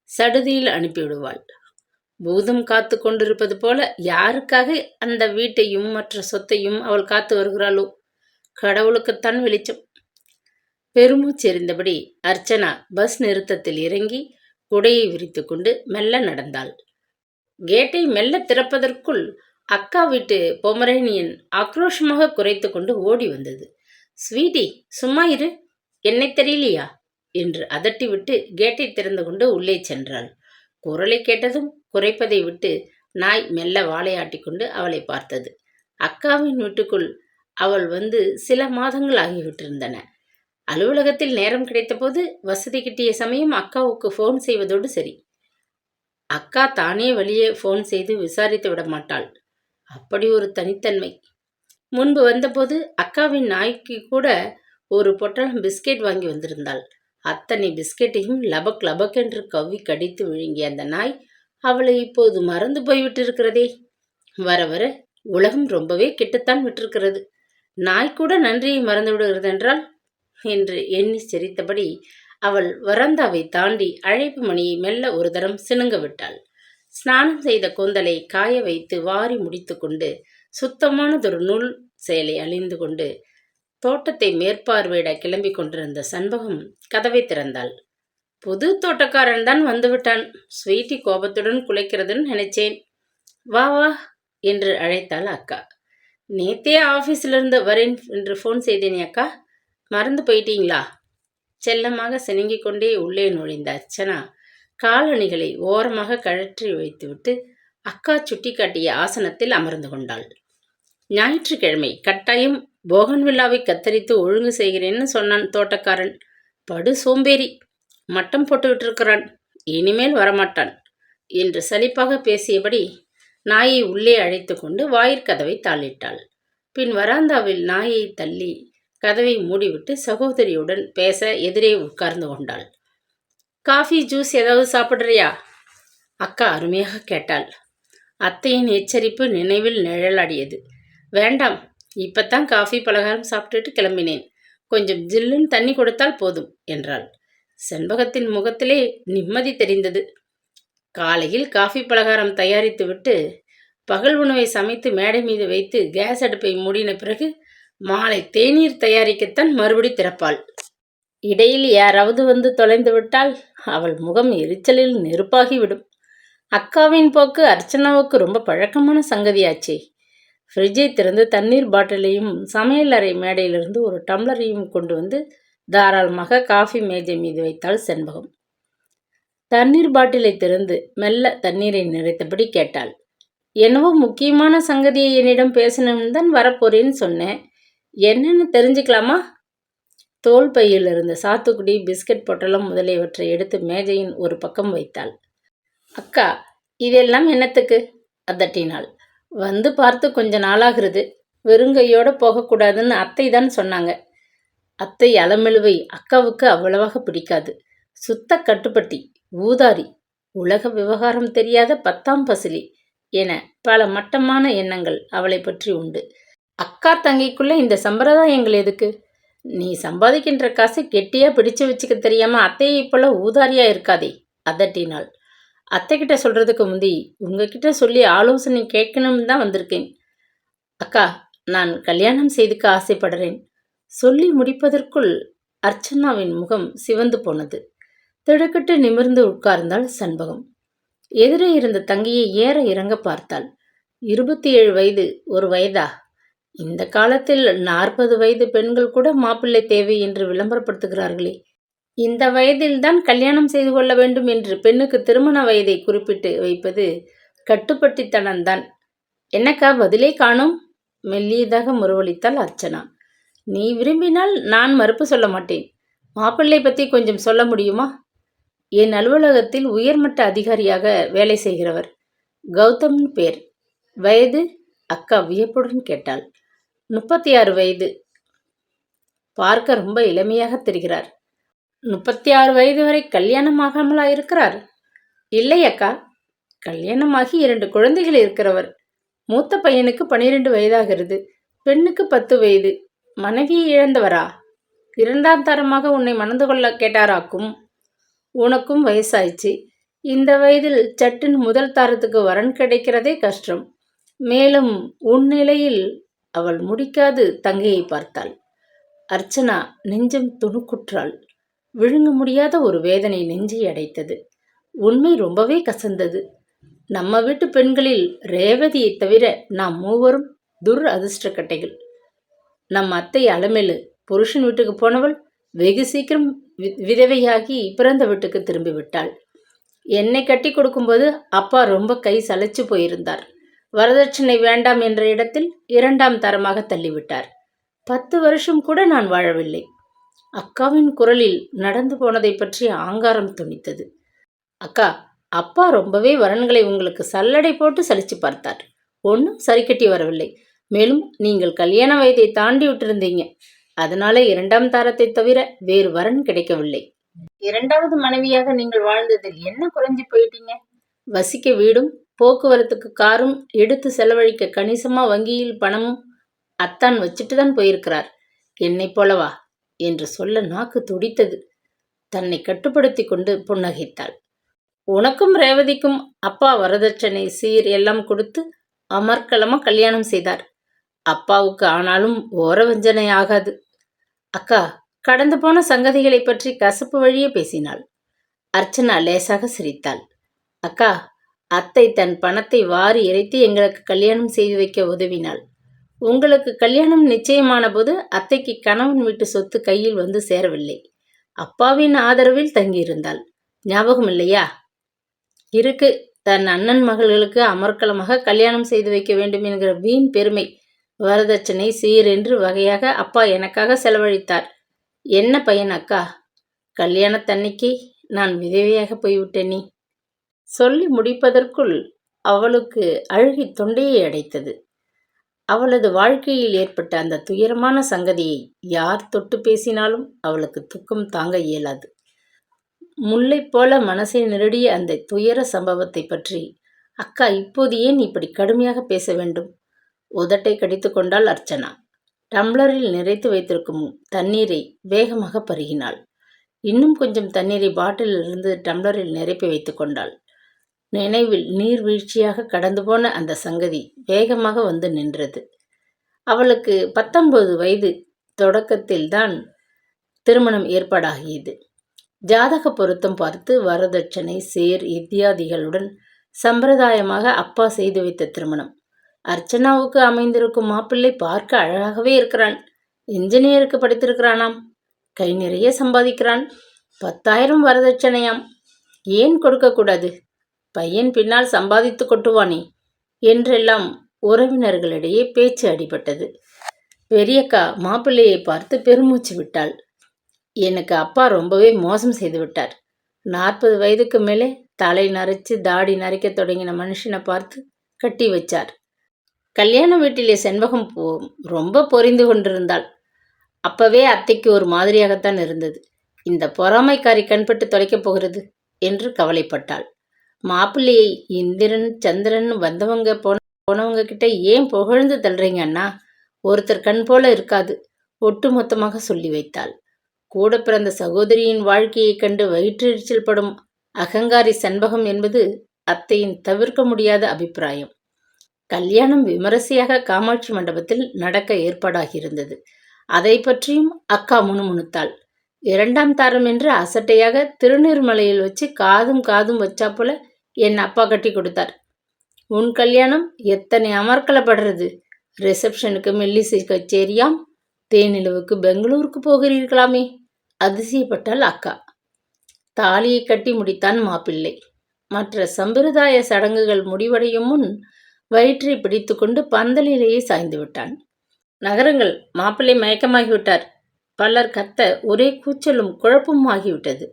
சடுதியில் அனுப்பிவிடுவாள். பூதம் காத்து கொண்டிருப்பது போல யாருக்காக அந்த வீட்டையும் மற்ற சொத்தையும் அவள் காத்து வருகிறாளோ? கடவுளுக்குத்தான் வெளிச்சம். பெருமூச்செறிந்தபடி அர்ச்சனா பஸ் நிறுத்தத்தில் இறங்கி குடையை விரித்து கொண்டு மெல்ல நடந்தாள். கேட்டை மெல்ல திறப்பதற்குள் அக்கா வீட்டு பொமரேனியன் ஆக்ரோஷமாக குறைத்து கொண்டு ஓடி வந்தது. ஸ்வீட்டி, சும்மா இரு, என்னை தெரியலையா என்று அதட்டிவிட்டு கேட்டை திறந்து கொண்டு உள்ளே சென்றாள். குரலை கேட்டதும் குறைப்பதை விட்டு நாய் மெல்ல வாழையாட்டி கொண்டு அவளை பார்த்தது. அக்காவின் வீட்டுக்குள் அவள் வந்து சில மாதங்கள் ஆகிவிட்டிருந்தன. அலுவலகத்தில் நேரம் கிடைத்தபோது வசதி கிட்டிய சமயம் அக்காவுக்கு ஃபோன் செய்வதோடு சரி. அக்கா தானே வெளியே ஃபோன் செய்து விசாரித்து விட மாட்டாள். அப்படி ஒரு தனித்தன்மை. முன்பு வந்தபோது அக்காவின் நாய்க்கு கூட ஒரு பொட்டலம் பிஸ்கெட் வாங்கி வந்திருந்தாள். அத்தனை பிஸ்கெட்டையும் லபக் லபக்கென்று கவ்வி கடித்து விழுங்கிய அந்த நாய் அவளை இப்போது மறந்து போய்விட்டிருக்கிறதே. வர வர உலகம் ரொம்பவே கெட்டுத்தான் விட்டிருக்கிறது. நாய் கூட நன்றியை மறந்து விடுகிறது என்றால் என்று எண்ணி சிரித்தபடி அவள் வராந்தாவை தாண்டி அழைப்பு மணியை மெல்ல ஒரு தரம் சினுங்க விட்டாள். ஸ்நானம் செய்த கூந்தலை காய வைத்து வாரி முடித்து கொண்டு சுத்தமானதொரு நூல் சேலை அணிந்து கொண்டு தோட்டத்தை மேற்பார்வையிட கிளம்பி கொண்டிருந்த சண்பகம் கதவை திறந்தாள். புது தோட்டக்காரன் தான் வந்துவிட்டான். ஸ்வீட்டி கோபத்துடன் குலைக்கிறதுன்னு நினைச்சேன். வா வா என்று அழைத்தாள் அக்கா. நேத்தே ஆஃபீஸிலிருந்து வரேன் என்று ஃபோன் செய்தேனே அக்கா, மறந்து போயிட்டீங்களா? செல்லமாக சினுங்கிக் கொண்டே உள்ளே நுழைந்த அர்ச்சனா காலணிகளை ஓரமாக கழற்றி வைத்துவிட்டு அக்கா சுட்டி காட்டிய ஆசனத்தில் அமர்ந்து கொண்டாள். ஞாயிற்றுக்கிழமை கட்டாயம் போகன்வில்லாவை கத்தரித்து ஒழுங்கு செய்கிறேன்னு சொன்னான் தோட்டக்காரன். படு சோம்பேறி, மட்டம் போட்டு விட்டிருக்கிறான், இனிமேல் வரமாட்டான் என்று சலிப்பாக பேசியபடி நாயை உள்ளே அழைத்து கொண்டு வாயிற்கதவை தாளிட்டாள். பின் வராந்தாவில் நாயை தள்ளி கதவை மூடிவிட்டு சகோதரியுடன் பேச எதிரே உட்கார்ந்து கொண்டாள். காஃபி ஜூஸ் ஏதாவது சாப்பிட்றியா? அக்கா அருமையாக கேட்டாள். அத்தையின் எச்சரிப்பு நினைவில் நிழலாடியது. வேண்டாம், இப்பத்தான் காஃபி பலகாரம் சாப்பிட்டுட்டு கிளம்பினேன். கொஞ்சம் ஜில்லுன்னு தண்ணி கொடுத்தால் போதும் என்றாள். செண்பகத்தின் முகத்திலே நிம்மதி தெரிந்தது. காலையில் காஃபி பலகாரம் தயாரித்து விட்டு பகல் உணவை சமைத்து மேடை மீது வைத்து கேஸ் அடுப்பை மூடின பிறகு மாலை தேநீர் தயாரிக்கத்தான் மறுபடி திறப்பாள். இடையில் யாராவது வந்து தொலைந்து விட்டால் அவள் முகம் எரிச்சலில் நெருப்பாகிவிடும். அக்காவின் போக்கு அர்ச்சனாவுக்கு ரொம்ப பழக்கமான சங்கதியாச்சே. ஃப்ரிட்ஜை திறந்து தண்ணீர் பாட்டிலையும் சமையல் அறை மேடையிலிருந்து ஒரு டம்ளரையும் கொண்டு வந்து தாராளமாக காஃபி மேஜை மீது வைத்தாள் செண்பகம். தண்ணீர் பாட்டிலை திறந்து மெல்ல தண்ணீரை நிறைத்தபடி கேட்டாள். என்னவோ முக்கியமான சங்கதியை என்னிடம் பேசணும்னு தான் வரப்போறேன்னு சொன்னேன். என்னன்னு தெரிஞ்சுக்கலாமா? தோல் பையில் இருந்த சாத்துக்குடி, பிஸ்கட் பொட்டலம் முதலியவற்றை எடுத்து மேஜையின் ஒரு பக்கம் வைத்தாள். அக்கா, இதெல்லாம் என்னத்துக்கு? அதட்டினாள். வந்து பார்த்து கொஞ்ச நாளாகிறது. வெறுங்கையோடு போகக்கூடாதுன்னு அத்தை தான் சொன்னாங்க. அத்தை அலமெழுவை அக்காவுக்கு அவ்வளவாக பிடிக்காது. சுத்த கட்டுப்பட்டி, ஊதாரி, உலக விவகாரம் தெரியாத 10ஆம் பசிலி என பல மட்டமான எண்ணங்கள் அவளை பற்றி உண்டு. அக்கா தங்கைக்குள்ள இந்த சம்பிரதாயங்கள் எதுக்கு? நீ சம்பாதிக்கின்ற காசை கெட்டியா பிடிச்சு வச்சுக்க தெரியாம அத்தையை போல ஊதாரியா இருக்காதே, அதட்டினாள். அத்தைக்கிட்ட சொல்றதுக்கு முந்தி உங்ககிட்ட சொல்லி ஆலோசனை கேட்கணும்னு தான் வந்திருக்கேன். அக்கா, நான் கல்யாணம் செய்துக்க ஆசைப்படுறேன். சொல்லி முடிப்பதற்குள் அர்ச்சனாவின் முகம் சிவந்து போனது. திடுக்கிட்டு நிமிர்ந்து உட்கார்ந்தாள் சண்பகம். எதிரே இருந்த தங்கையை ஏற இறங்க பார்த்தாள். 27 வயது, ஒரு வயதா? இந்த காலத்தில் 40 வயது பெண்கள் கூட மாப்பிள்ளை தேவை என்று விளம்பரப்படுத்துகிறார்களே. இந்த வயதில்தான் கல்யாணம் செய்து கொள்ள வேண்டும் என்று பெண்ணுக்கு திருமண வயதை குறிப்பிட்டு வைப்பது கட்டுப்பட்டித்தனம்தான். என்னக்கா பதிலே காணோம்? மெல்லியதாக முறவளித்தாள் அர்ச்சனா. நீ விரும்பினால் நான் மறுப்பு சொல்ல மாட்டேன். மாப்பிள்ளை பற்றி கொஞ்சம் சொல்ல முடியுமா? என் அலுவலகத்தில் உயர்மட்ட அதிகாரியாக வேலை செய்கிறவர். கௌதம்னு பேர். வயது? அக்கா வியப்புடன் கேட்டாள். 36 வயது. பார்க்க ரொம்ப இளமையாக தெரிகிறார். 36 வயது வரை கல்யாணம் ஆகாமலா இருக்கிறார்? இல்லை அக்கா, கல்யாணமாகி 2 குழந்தைகள் இருக்கிறவர். மூத்த பையனுக்கு 12 வயதாகிறது, பெண்ணுக்கு 10 வயது. மனைவியை இழந்தவரா? 2ஆம் தரமாக உன்னை மணந்து கொள்ள கேட்டாராக்கும். உனக்கும் வயசாயிடுச்சு. இந்த வயதில் சட்டுன்னு முதல் தாரத்துக்கு வரன் கிடைக்கிறதே கஷ்டம். மேலும் உன் நிலையில் அவள் முடிக்காது தங்கையை பார்த்தாள். அர்ச்சனா நெஞ்சம் துணுக்குற்றாள். விழுங்க முடியாத ஒரு வேதனை நெஞ்சை அடைத்தது. உண்மை ரொம்பவே கசந்தது. நம்ம வீட்டு பெண்களில் ரேவதியை தவிர நாம் மூவரும் அதிர்ஷ்டக்கட்டைகள். நம் அத்தை அலமேலு புருஷன் வீட்டுக்கு போனவள் வெகு சீக்கிரம் விதவையாகி பிறந்த வீட்டுக்கு திரும்பி விட்டாள். என்னை கட்டி கொடுக்கும்போது அப்பா ரொம்ப கை சளைச்சு போயிருந்தார். வரதட்சணை வேண்டாம் என்ற இடத்தில் 2ஆம் தரமாக தள்ளிவிட்டார். 10 வருஷம் கூட நான் வாழவில்லை. அக்காவின் குரலில் நடந்து போனதை பற்றி ஆங்காரம் துணித்தது. அக்கா, அப்பா ரொம்பவே வரன்களை உங்களுக்கு சல்லடை போட்டு சலிச்சு பார்த்தார். ஒன்றும் சரி கட்டி வரவில்லை. மேலும் நீங்கள் கல்யாண வயதை தாண்டி விட்டிருந்தீங்க. அதனால 2ஆம் தாரத்தை தவிர வேறு வரன் கிடைக்கவில்லை. இரண்டாவது மனைவியாக நீங்கள் வாழ்ந்ததில் என்ன குறைஞ்சு போயிட்டீங்க? வசிக்க வீடும், போக்குவரத்துக்கு காரும், எடுத்து செலவழிக்க கணிசமா வங்கியில் பணமும் அத்தான் வச்சுட்டு தான் போயிருக்கிறார். என்னைப் போலவா? என்று சொல்ல நாக்கு துடித்தது. தன்னை கட்டுப்படுத்தி கொண்டு புன்னகைத்தாள். உனக்கும் ரேவதிக்கும் அப்பா வரதட்சணை சீர் எல்லாம் கொடுத்து அமர்க்கலமா கல்யாணம் செய்தார். அப்பாவுக்கு ஆனாலும் ஓரவஞ்சனை ஆகாது. அக்கா கடந்து போன சங்கதிகளை பற்றி கசப்பு வழியே பேசினாள். அர்ச்சனா லேசாக சிரித்தாள். அக்கா, அத்தை தன் பணத்தை வாரி இறைத்து எங்களுக்கு கல்யாணம் செய்து வைக்க உதவினாள். உங்களுக்கு கல்யாணம் நிச்சயமான போது அத்தைக்கு கணவன் வீட்டு சொத்து கையில் வந்து சேரவில்லை. அப்பாவின் ஆதரவில் தங்கியிருந்தாள். ஞாபகம் இல்லையா? இருக்கு. தன் அண்ணன் மகள்களுக்கு அமர்க்கலமாக கல்யாணம் செய்து வைக்க வேண்டும் என்கிற வீண் பெருமை, வரதட்சணை சீர் என்று வகையாக அப்பா எனக்காக செலவழித்தார். என்ன பையன் அக்கா? கல்யாணத்தன்னைக்கு நான் விதவையாக போய்விட்டேனே. சொல்லி முடிப்பதற்குள் அவளுக்கு அழுகி தொண்டையை அடைத்தது. அவளது வாழ்க்கையில் ஏற்பட்ட அந்த துயரமான சங்கதியை யார் தொட்டு பேசினாலும் அவளுக்கு துக்கம் தாங்க இயலாது. முல்லை போல மனசை நெருடிய அந்த துயர சம்பவத்தை பற்றி அக்கா இப்போது ஏன் இப்படி கடுமையாக பேச வேண்டும்? உதட்டை கடித்து கொண்டாள் அர்ச்சனா. டம்ளரில் நிறைத்து வைத்திருக்கும் தண்ணீரை வேகமாக பருகினாள். இன்னும் கொஞ்சம் தண்ணீரை பாட்டிலிருந்து டம்ளரில் நிரப்பி வைத்து கொண்டாள். நினைவில் நீர்வீழ்ச்சியாக கடந்து போன அந்த சங்கதி வேகமாக வந்து நின்றது. அவளுக்கு 19 வயது தொடக்கத்தில்தான் திருமணம் ஏற்பாடாகியது. ஜாதக பொருத்தம் பார்த்து வரதட்சணை சேர் இத்தியாதிகளுடன் சம்பிரதாயமாக அப்பா செய்து வைத்த திருமணம். அர்ச்சனாவுக்கு அமைந்திருக்கும் மாப்பிள்ளை பார்க்க அழகாகவே இருக்கிறான். இன்ஜினியருக்கு படித்திருக்கிறானாம். கை நிறைய சம்பாதிக்கிறான். 10,000 வரதட்சணையாம். ஏன் கொடுக்கக்கூடாது? பையன் பின்னால் சம்பாதித்து கொட்டுவானே என்றெல்லாம் உறவினர்களிடையே பேச்சு அடிபட்டது. பெரியக்கா மாப்பிள்ளையை பார்த்து பெருமூச்சு விட்டாள். எனக்கு அப்பா ரொம்பவே மோசம் செய்து விட்டார். 40 வயதுக்கு மேலே தலை நரைச்சு தாடி நரைக்க தொடங்கின மனுஷனை பார்த்து கட்டி வச்சார். கல்யாண வீட்டிலே செண்பகம் ரொம்ப பொரிந்து கொண்டிருந்தாள். அப்பவே அத்தைக்கு ஒரு மாதிரியாகத்தான் இருந்தது. இந்த பொறாமைக்காரி கண்பட்டு தொலைக்கப் போகிறது என்று கவலைப்பட்டாள். மாப்பிள்ளையை இந்திரன் சந்திரன் வந்தவங்க போனவங்க கிட்ட ஏன் புகழ்ந்து தள்ளுறீங்க அண்ணா? ஒருத்தர் கண் போல இருக்காது ஒட்டு மொத்தமாக சொல்லி வைத்தாள். கூட பிறந்த சகோதரியின் வாழ்க்கையைக் கண்டு வயிற்றெரிச்சல் படும் அகங்காரி செண்பகம் என்பது அத்தையின் தவிர்க்க முடியாத அபிப்பிராயம். கல்யாணம் விமரிசையாக காமாட்சி மண்டபத்தில் நடக்க ஏற்பாடாகியிருந்தது. அதை பற்றியும் அக்கா முணுமுணுத்தாள். 2ஆம் தாரம் என்று அசட்டையாக திருநீர்மலையில் வச்சு காதும் வச்சா போல என் அப்பா கட்டி கொடுத்தார். உன் கல்யாணம் எத்தனை அமர்க்கலப்படுறது. ரிசப்ஷனுக்கு மெல்லிசை கச்சேரியாம். தேனிலவுக்கு பெங்களூருக்கு போகிறீர்களாமே. அதிசயப்பட்டாள் அக்கா. தாலியை கட்டி முடித்தான் மாப்பிள்ளை. மற்ற சம்பிரதாய சடங்குகள் முடிவடையும் முன் வயிற்றை பிடித்து கொண்டு பந்தலிலேயே சாய்ந்து விட்டான். நகரங்கள், மாப்பிள்ளை மயக்கமாகிவிட்டார். பலர் கத்த ஒரே கூச்சலும் குழப்பமும் ஆகிவிட்டது.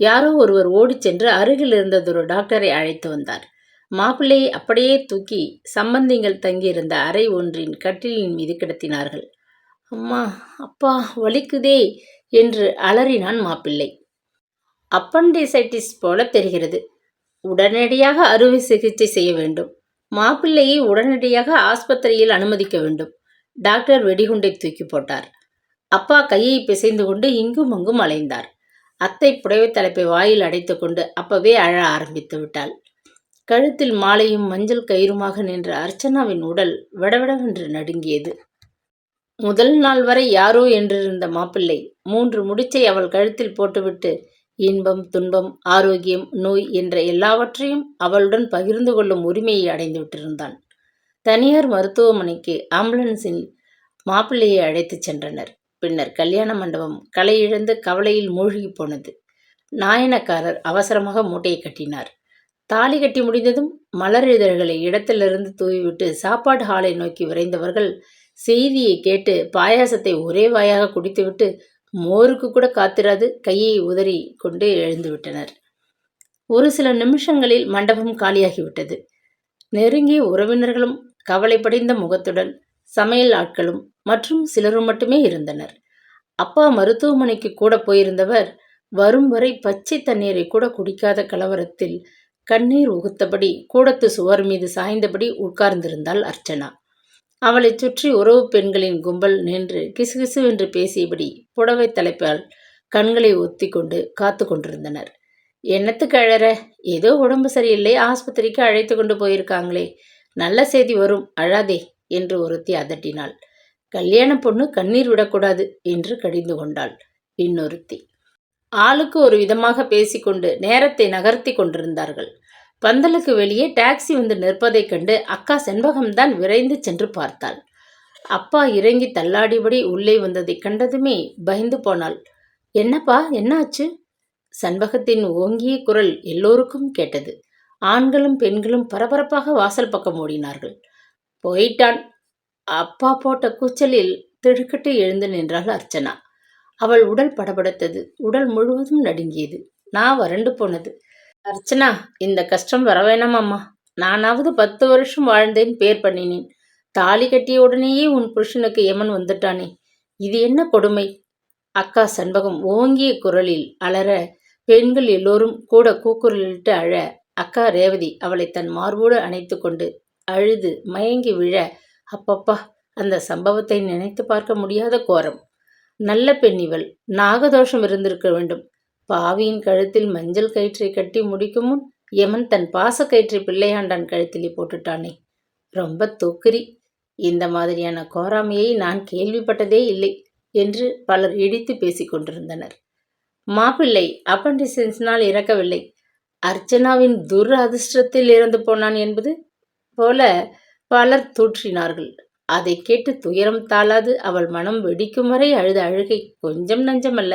யாரோ ஒருவர் ஓடிச் சென்று அருகில் இருந்ததொரு டாக்டரை அழைத்து வந்தார். மாப்பிள்ளையை அப்படியே தூக்கி சம்பந்திகள் தங்கியிருந்த அறை ஒன்றின் கட்டிலின் மீது கிடத்தினார்கள். அம்மா, அப்பா, வலிக்குதே என்று அலறினான் மாப்பிள்ளை. அப்பண்டிசைட்டிஸ் போல தெரிகிறது. உடனடியாக அறுவை சிகிச்சை செய்ய வேண்டும். மாப்பிள்ளையை உடனடியாக ஆஸ்பத்திரியில் அனுமதிக்க வேண்டும். டாக்டர் வெடிகுண்டை தூக்கி போட்டார். அப்பா கையை பிசைந்து கொண்டு இங்கும் அங்கும் அலைந்தார். அத்தை புடவை தலைப்பை வாயில் அடைத்து கொண்டு அப்பவே அழ ஆரம்பித்து விட்டாள். கழுத்தில் மாலையும் மஞ்சள் கயிறுமாக நின்ற அர்ச்சனாவின் உடல் விடவிடவென்று நடுங்கியது. முதல் நாள் வரை யாரோ என்றிருந்த மாப்பிள்ளை 3 முடிச்சை அவள் கழுத்தில் போட்டுவிட்டு இன்பம், துன்பம், ஆரோக்கியம், நோய் என்ற எல்லாவற்றையும் அவளுடன் பகிர்ந்து கொள்ளும் உரிமையை அடைந்து விட்டிருந்தான். தனியார் மருத்துவமனைக்கு ஆம்புலன்ஸில் மாப்பிள்ளையை அழைத்துச் சென்றனர். பின்னர் கல்யாண மண்டபம் களையிழந்து கவலையில் மூழ்கி போனது. நாயனக்காரர் அவசரமாக மூட்டையை கட்டினார். தாலி கட்டி முடிந்ததும் மலர் இதழ்களை இடத்திலிருந்து தூவிவிட்டு சாப்பாடு ஹாலை நோக்கி விரைந்தவர்கள் செய்தியை கேட்டு பாயாசத்தை ஒரே வாயாக குடித்துவிட்டு மோருக்கு கூட காத்திராது கையை உதறி கொண்டு எழுந்துவிட்டனர். ஒரு சில நிமிஷங்களில் மண்டபம் காலியாகிவிட்டது. நெருங்கிய உறவினர்களும் கவலை படிந்த முகத்துடன் சமையல் ஆட்களும் மற்றும் சிலரும் மட்டுமே இருந்தனர். அப்பா மருத்துவமனைக்கு கூட போயிருந்தவர் வரும் வரை பச்சை தண்ணீரை கூட குடிக்காத கலவரத்தில் கண்ணீர் உகுத்தபடி கூடத்து சுவர் மீது சாய்ந்தபடி உட்கார்ந்திருந்தாள் அர்ச்சனா. அவளைச் சுற்றி உறவு பெண்களின் கும்பல் நின்று கிசுகிசுவென்று பேசியபடி புடவை தலைப்பால் கண்களை ஒத்தி கொண்டு காத்து கொண்டிருந்தனர். என்னத்துக்கு அழற? ஏதோ உடம்பு சரியில்லை, ஆஸ்பத்திரிக்கு அழைத்து கொண்டு போயிருக்காங்களே, நல்ல செய்தி வரும், அழாதே என்று ஒருத்தி அதட்டினாள். கல்யாண பொண்ணு கண்ணீர் விடக்கூடாது என்று கடிந்து கொண்டாள் இன்னொருத்தி. ஆளுக்கு ஒரு விதமாக பேசிக்கொண்டு நேரத்தை நகர்த்தி கொண்டிருந்தார்கள். பந்தலுக்கு வெளியே டாக்ஸி வந்து நிற்பதைக் கண்டு அக்கா செண்பகம்தான் விரைந்து சென்று பார்த்தாள். அப்பா இறங்கி தள்ளாடிபடி உள்ளே வந்ததைக் கண்டதுமே பயந்து போனாள். என்னப்பா, என்னாச்சு? செண்பகத்தின் ஓங்கிய குரல் எல்லோருக்கும் கேட்டது. ஆண்களும் பெண்களும் பரபரப்பாக வாசல் பக்கம் ஓடினார்கள். போயிட்டான். அப்பா போட்ட கூச்சலில் திடுக்கிட்டு எழுந்து நின்றாள் அர்ச்சனா. அவள் உடல் படபடத்தது. உடல் முழுவதும் நடுங்கியது. நான் வறண்டு போனது. அர்ச்சனா, இந்த கஷ்டம் வரவேணாமம்மா. நானாவது 10 வருஷம் வாழ்ந்தேன், பேர் பண்ணினேன். தாலி கட்டிய உடனேயே உன் புருஷனுக்கு யமன் வந்துட்டானே, இது என்ன கொடுமை? அக்கா செண்பகம் ஓங்கிய குரலில் அலற, பெண்கள் எல்லோரும் கூட கூக்குரலிட்டு அழ, அக்கா ரேவதி அவளை தன் மார்போடு அணைத்து கொண்டு அழுது மயங்கி விழ, அப்பப்பா, அந்த சம்பவத்தை நினைத்து பார்க்க முடியாத கோரம். நல்ல பெண் இவள். நாகதோஷம் இருந்திருக்க வேண்டும். பாவியின் கழுத்தில் மஞ்சள் கயிற்றை கட்டி முடிக்கும் முன் யமன் தன் பாச கயிற்றை பிள்ளையாண்டான் கழுத்திலே போட்டுட்டானே, ரொம்ப தூக்கிரி. இந்த மாதிரியான கோராமையை நான் கேள்விப்பட்டதே இல்லை என்று பலர் இடித்து பேசிக் கொண்டிருந்தனர். மாப்பிள்ளை அப்பண்டிசன்ஸினால் இறக்கவில்லை, அர்ச்சனாவின் அதிர்ஷ்டத்தில் இறந்து போனான் என்பது போல பலர் தூற்றினார்கள். அதை கேட்டு துயரம் தாளாது அவள் மனம் வெடிக்கும் வரை அழுத அழுகை கொஞ்சம் நஞ்சமல்ல.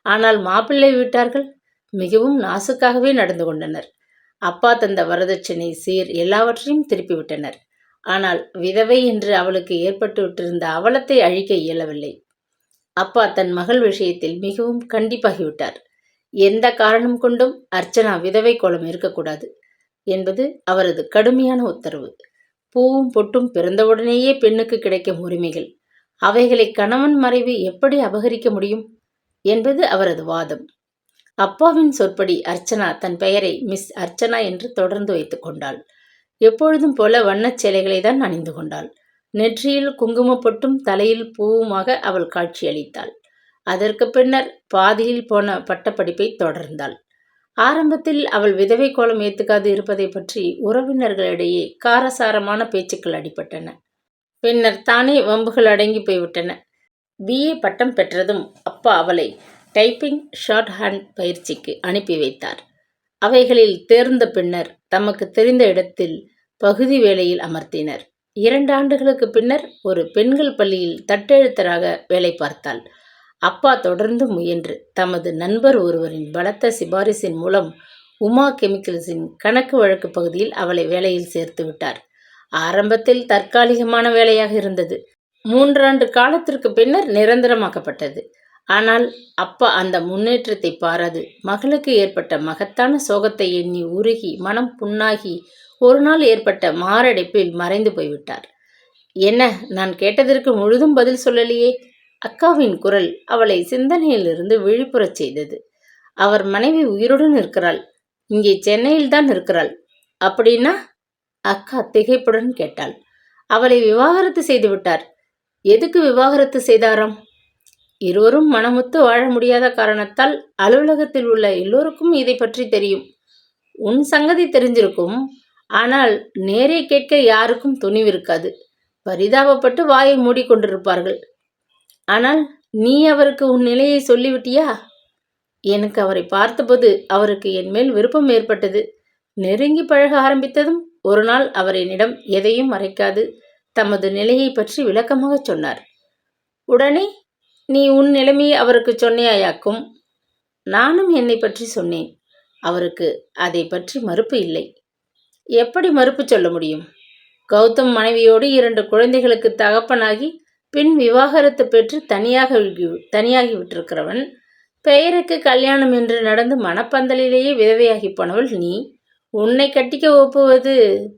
ஆனால் மாப்பிள்ளை வீட்டார்கள் மிகவும் நாசுக்காகவே நடந்து கொண்டனர். அப்பா தந்த வரதட்சணை, சீர் எல்லாவற்றையும் திருப்பிவிட்டனர். ஆனால் விதவை என்று அவளுக்கு ஏற்பட்டு விட்டிருந்த அவலத்தை அழிக்க இயலவில்லை. அப்பா தன் மகள் விஷயத்தில் மிகவும் கண்டிப்பாகிவிட்டார். எந்த காரணம் கொண்டும் அர்ச்சனா விதவை கோலம் இருக்கக்கூடாது என்பது அவரது கடுமையான உத்தரவு. பூவும் பொட்டும் பிறந்தவுடனேயே பெண்ணுக்கு கிடைக்கும் உரிமைகள், அவைகளை கணவன் மறைவு எப்படி அபகரிக்க முடியும் என்பது அவரது வாதம். அப்பாவின் சொற்படி அர்ச்சனா தன் பெயரை மிஸ் அர்ச்சனா என்று தொடர்ந்து வைத்துக் கொண்டாள். எப்பொழுதும் போல வண்ணச் சேலைகளை தான் அணிந்து கொண்டாள். நெற்றியில் குங்குமப்பொட்டும் தலையில் பூவுமாக அவள் காட்சியளித்தாள். அதற்கு பின்னர் பாதியில் போன பட்டப்படிப்பை தொடர்ந்தாள். ஆரம்பத்தில் அவள் விதவை கோலம் ஏத்துக்காது இருப்பதை பற்றி உறவினர்களிடையே காரசாரமான பேச்சுக்கள் அடிபட்டன. பின்னர் தானே வம்புகள் அடங்கி போய்விட்டன. BA பட்டம் பெற்றதும் அப்பா அவளை டைப்பிங், ஷார்ட் ஹேண்ட் பயிற்சிக்கு அனுப்பி வைத்தார். அவைகளில் தேர்ந்த பின்னர் தமக்கு தெரிந்த இடத்தில் பகுதி வேலையில் அமர்த்தினர். 2 ஆண்டுகளுக்கு பின்னர் ஒரு பெண்கள் பள்ளியில் தட்டெழுத்தராக வேலை பார்த்தாள். அப்பா தொடர்ந்து முயன்று தமது நண்பர் ஒருவரின் பலத்த சிபாரிசின் மூலம் உமா கெமிக்கல்ஸின் கணக்கு வழக்கு பகுதியில் அவளை வேலையில் சேர்த்து விட்டார். ஆரம்பத்தில் தற்காலிகமான வேலையாக இருந்தது. 3 ஆண்டு காலத்திற்கு பின்னர் நிரந்தரமாக்கப்பட்டது. ஆனால் அப்பா அந்த முன்னேற்றத்தை பாராது மகளுக்கு ஏற்பட்ட மகத்தான சோகத்தை எண்ணி உருகி மனம் புண்ணாகி ஒரு நாள் ஏற்பட்ட மாரடைப்பில் மறைந்து போய்விட்டார். என்ன, நான் கேட்டதற்கு முழுதும் பதில் சொல்லலையே? அக்காவின் குரல் அவளை சிந்தனையிலிருந்து விழிப்புறச் செய்தது. அவர் மனைவி உயிருடன் இருக்கிறாள். இங்கே சென்னையில்தான் இருக்கிறாள். அப்படின்னா? அக்கா திகைப்புடன் கேட்டாள். அவளை விவாகரத்து செய்து விட்டார். எதுக்கு விவாகரத்து செய்தாராம்? இருவரும் மனமுத்து வாழ முடியாத காரணத்தால். அலுவலகத்தில் உள்ள எல்லோருக்கும் இதை பற்றி தெரியும். உன் சங்கதி தெரிஞ்சிருக்கும். ஆனால் நேரே கேட்க யாருக்கும் துணிவிருக்காது. பரிதாபப்பட்டு வாயை மூடிக்கொண்டிருப்பார்கள். ஆனால் நீ அவருக்கு உன் நிலையை சொல்லிவிட்டியா? எனக்கு அவரை பார்த்தபோது அவருக்கு என் மேல் விருப்பம் ஏற்பட்டது. நெருங்கி பழக ஆரம்பித்ததும் ஒரு நாள் அவர் என்னிடம் எதையும் மறைக்காது தமது நிலையை பற்றி விளக்கமாக சொன்னார். உடனே நீ உன் நிலைமையை அவருக்கு சொன்னியாயாக்கும். நானும் என்னை பற்றி சொன்னேன். அவருக்கு அதை பற்றி மறுப்பு இல்லை. எப்படி மறுப்பு சொல்ல முடியும்? கௌதம் மனைவியோடு 2 குழந்தைகளுக்கு தகப்பனாகி பின் விவாகரத்து பெற்று தனியாகி விட்டிருக்கிறவன். பெயருக்கு கல்யாணம் என்று நடந்து மனப்பந்தலிலேயே விதவையாகி போனவள் நீ. உன்னை கட்டிக்க ஒப்புவது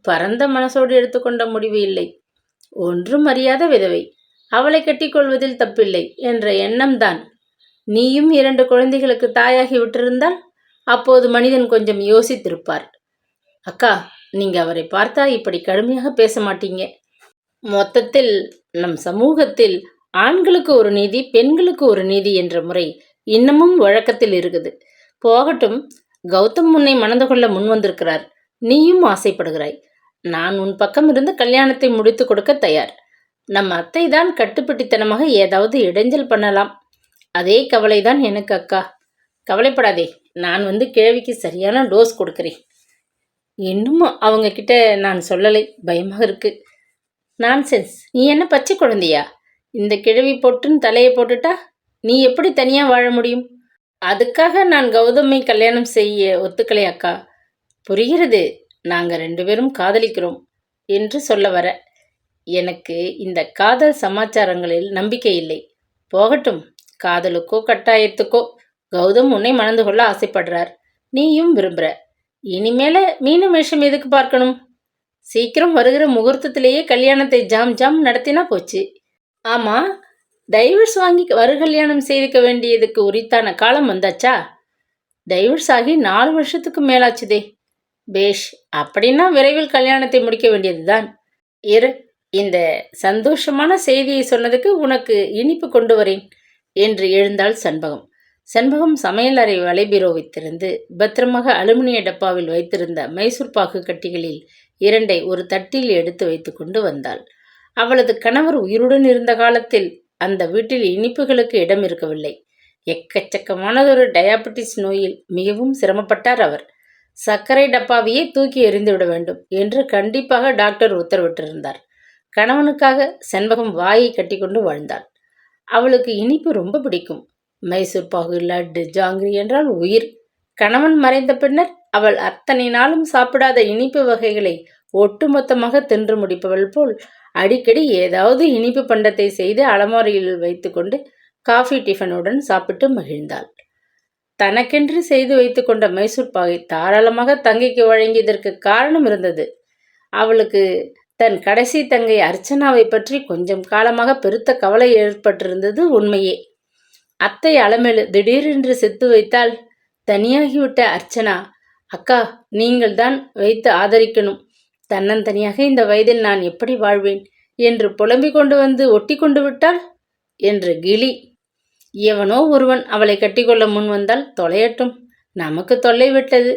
பரந்த மனசோடு எடுத்துக்கொண்ட முடிவு இல்லை. ஒன்றும் அறியாத விதவை. அவளை கட்டிக்கொள்வதில் தப்பில்லை என்ற எண்ணம்தான். நீயும் 2 குழந்தைகளுக்கு தாயாகி விட்டிருந்தால் அப்போது மனிதன் கொஞ்சம் யோசித்திருப்பார். அக்கா, நீங்க அவரை பார்த்தா இப்படி கடுமையாக பேச மாட்டீங்க. மொத்தத்தில் நம் சமூகத்தில் ஆண்களுக்கு ஒரு நீதி, பெண்களுக்கு ஒரு நீதி என்ற முறை இன்னமும் வழக்கத்தில் இருக்குது. போகட்டும், கௌதம் உன்னை மணந்து கொள்ள முன் வந்திருக்கிறார். நீயும் ஆசைப்படுகிறாய். நான் உன் பக்கம் இருந்து கல்யாணத்தை முடித்து கொடுக்க தயார். நம் அத்தை தான் கட்டுப்பட்டித்தனமாக ஏதாவது இடைஞ்சல் பண்ணலாம். அதே கவலைதான் எனக்கு அக்கா. கவலைப்படாதே, நான் வந்து கிழவிக்கு சரியான டோஸ் கொடுக்கிறேன். இன்னும் அவங்க கிட்ட நான் சொல்லலை, பயமாக இருக்கு. நான்சென்ஸ், நீ என்ன பச்சை குழந்தையா? இந்த கிழவி பொட்டுன்னு தலையை போட்டுட்டா நீ எப்படி தனியா வாழ முடியும்? அதுக்காக நான் கௌதமை கல்யாணம் செய்ய ஒத்துக்கலை அக்கா. புரிகிறது, நாங்க 2 பேரும் காதலிக்கிறோம் என்று சொல்ல வர. எனக்கு இந்த காதல் சமாச்சாரங்களில் நம்பிக்கை இல்லை. போகட்டும், காதலுக்கோ கட்டாயத்துக்கோ கௌதம் உன்னை மணந்து கொள்ள ஆசைப்படுறார். நீயும் விரும்புற. இனிமேல மீன மேஷம் எதுக்கு பார்க்கணும்? சீக்கிரம் வருகிற முகூர்த்தத்திலேயே கல்யாணத்தை ஜாம் ஜாம் நடத்தினா போச்சு. ஆமா, டைவர்ஸ் வாங்கி கல்யாணம் செய்துக்க வேண்டியதுக்கு உரித்தான காலம் வந்தாச்சா? டைவர்ஸ் ஆகி 4 வருஷத்துக்கு மேலாச்சுதே. பேஷ், அப்படின்னா விரைவில் கல்யாணத்தை முடிக்க வேண்டியதுதான். இரு, இந்த சந்தோஷமான செய்தியை சொன்னதுக்கு உனக்கு இனிப்பு கொண்டு வரேன் என்று எழுந்தாள் சண்பகம். சண்பகம் சமையலறை வலைபீரோவை திறந்து பத்திரமாக அலுமினிய டப்பாவில் வைத்திருந்த மைசூர் பாக்கு கட்டிகளில் 2 ஒரு தட்டில் எடுத்து வைத்து கொண்டு வந்தாள். அவளது கணவர் உயிருடன் இருந்த காலத்தில் அந்த வீட்டில் இனிப்புகளுக்கு இடம் இருக்கவில்லை. எக்கச்சக்கமானதொரு டயாபெட்டிஸ் நோயில் மிகவும் சிரமப்பட்டார் அவர். சர்க்கரை டப்பாவையே தூக்கி எறிந்துவிட வேண்டும் என்று கண்டிப்பாக டாக்டர் உத்தரவிட்டிருந்தார். கணவனுக்காக செண்பகம் வாயை கட்டிக்கொண்டு வாழ்ந்தாள். அவளுக்கு இனிப்பு ரொம்ப பிடிக்கும். மைசூர் பாகு, லட்டு, ஜாங்கிரி என்றால் உயிர். கணவன் மறைந்த பின்னர் அவள் அத்தனை நாளும் சாப்பிடாத இனிப்பு வகைகளை ஒட்டுமொத்தமாக தின்று முடிப்பவள் போல் அடிக்கடி ஏதாவது இனிப்பு பண்டத்தை செய்து அலமாரியில் வைத்துக்கொண்டு காஃபி டிஃபனுடன் சாப்பிட்டு மகிழ்ந்தாள். தனக்கென்று செய்து வைத்து கொண்ட மைசூர் பாகை தாராளமாக தங்கைக்கு வழங்கியதற்கு காரணம் இருந்தது. அவளுக்கு தன் கடைசி தங்கை அர்ச்சனாவை பற்றி கொஞ்சம் காலமாக பெருத்த கவலை ஏற்பட்டிருந்தது உண்மையே. அத்தை அலமேலு திடீரென்று செத்து வைத்தால் தனியாகிவிட்ட அர்ச்சனா, அக்கா, நீங்கள் தான் வைத்து ஆதரிக்கணும். தன்னந்தனியாக இந்த வயதில் நான் எப்படி வாழ்வேன் என்று புலம்பிக் கொண்டு வந்து ஒட்டி கொண்டு விட்டாள் என்று கிளி. எவனோ ஒருவன் அவளை கட்டிக்கொள்ள முன் வந்தால் தொலையட்டும், நமக்கு தொல்லை விட்டது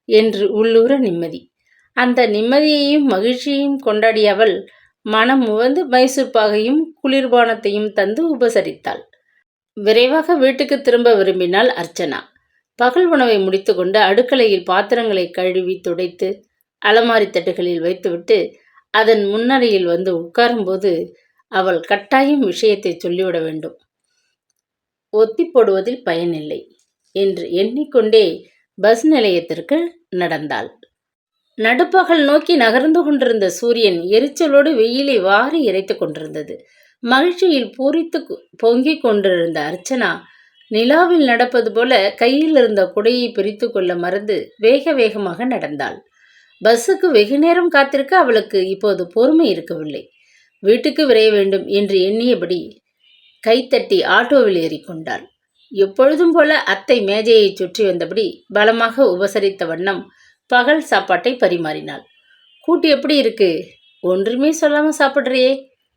என்று உள்ளூர நிம்மதி. அந்த நிம்மதியையும் மகிழ்ச்சியையும் கொண்டாடிய அவள் மனம் முவந்து மைசூர் பாகையும் குளிர்பானத்தையும் தந்து உபசரித்தாள். விரைவாக வீட்டுக்கு திரும்ப விரும்பினாள் அர்ச்சனா. பகல் உணவை முடித்துக்கொண்டு அடுக்கலையில் பாத்திரங்களை கழுவி துடைத்து அலமாரி தட்டுகளில் வைத்துவிட்டு அதன் முன்னறையில் வந்து உட்காரும்போது அவள் கட்டாயம் விஷயத்தை சொல்லிவிட வேண்டும். ஒத்தி போடுவதில் பயனில்லை என்று எண்ணிக்கொண்டே பஸ் நிலையத்திற்கு நடந்தாள். நடுப்பகல் நோக்கி நகர்ந்து கொண்டிருந்த சூரியன் எரிச்சலோடு வெயிலை வாரி இறைத்து கொண்டிருந்தது. மகிழ்ச்சியில் பூரித்து பொங்கிக் கொண்டிருந்த அர்ச்சனா நிலாவில் நடப்பது போல கையில் இருந்த குடையை பிரித்து கொள்ள மறந்து வேக வேகமாக நடந்தாள். பஸ்ஸுக்கு வெகு நேரம் காத்திருக்க அவளுக்கு இப்போது பொறுமை இருக்கவில்லை. வீட்டுக்கு விரைய வேண்டும் என்று எண்ணியபடி கைத்தட்டி ஆட்டோவில் ஏறிக்கொண்டாள். எப்பொழுதும் போல அத்தை மேஜையை சுற்றி வந்தபடி பலமாக உபசரித்த வண்ணம் பகல் சாப்பாட்டை பரிமாறினாள். கூட்டு எப்படி இருக்கு? ஒன்றுமே சொல்லாம சாப்பிட்றியே?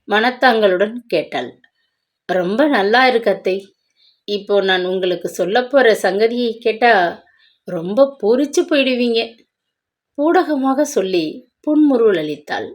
மனத்தாங்களுடன் கேட்டாள். ரொம்ப நல்லா இருக்கு அத்தை. இப்போ நான் உங்களுக்கு சொல்ல போற சங்கதியை கேட்டா ரொம்ப பூரிச்சு போயிடுவீங்க. பூடகமாக சொல்லி புன்முறுவல் அளித்தாள்.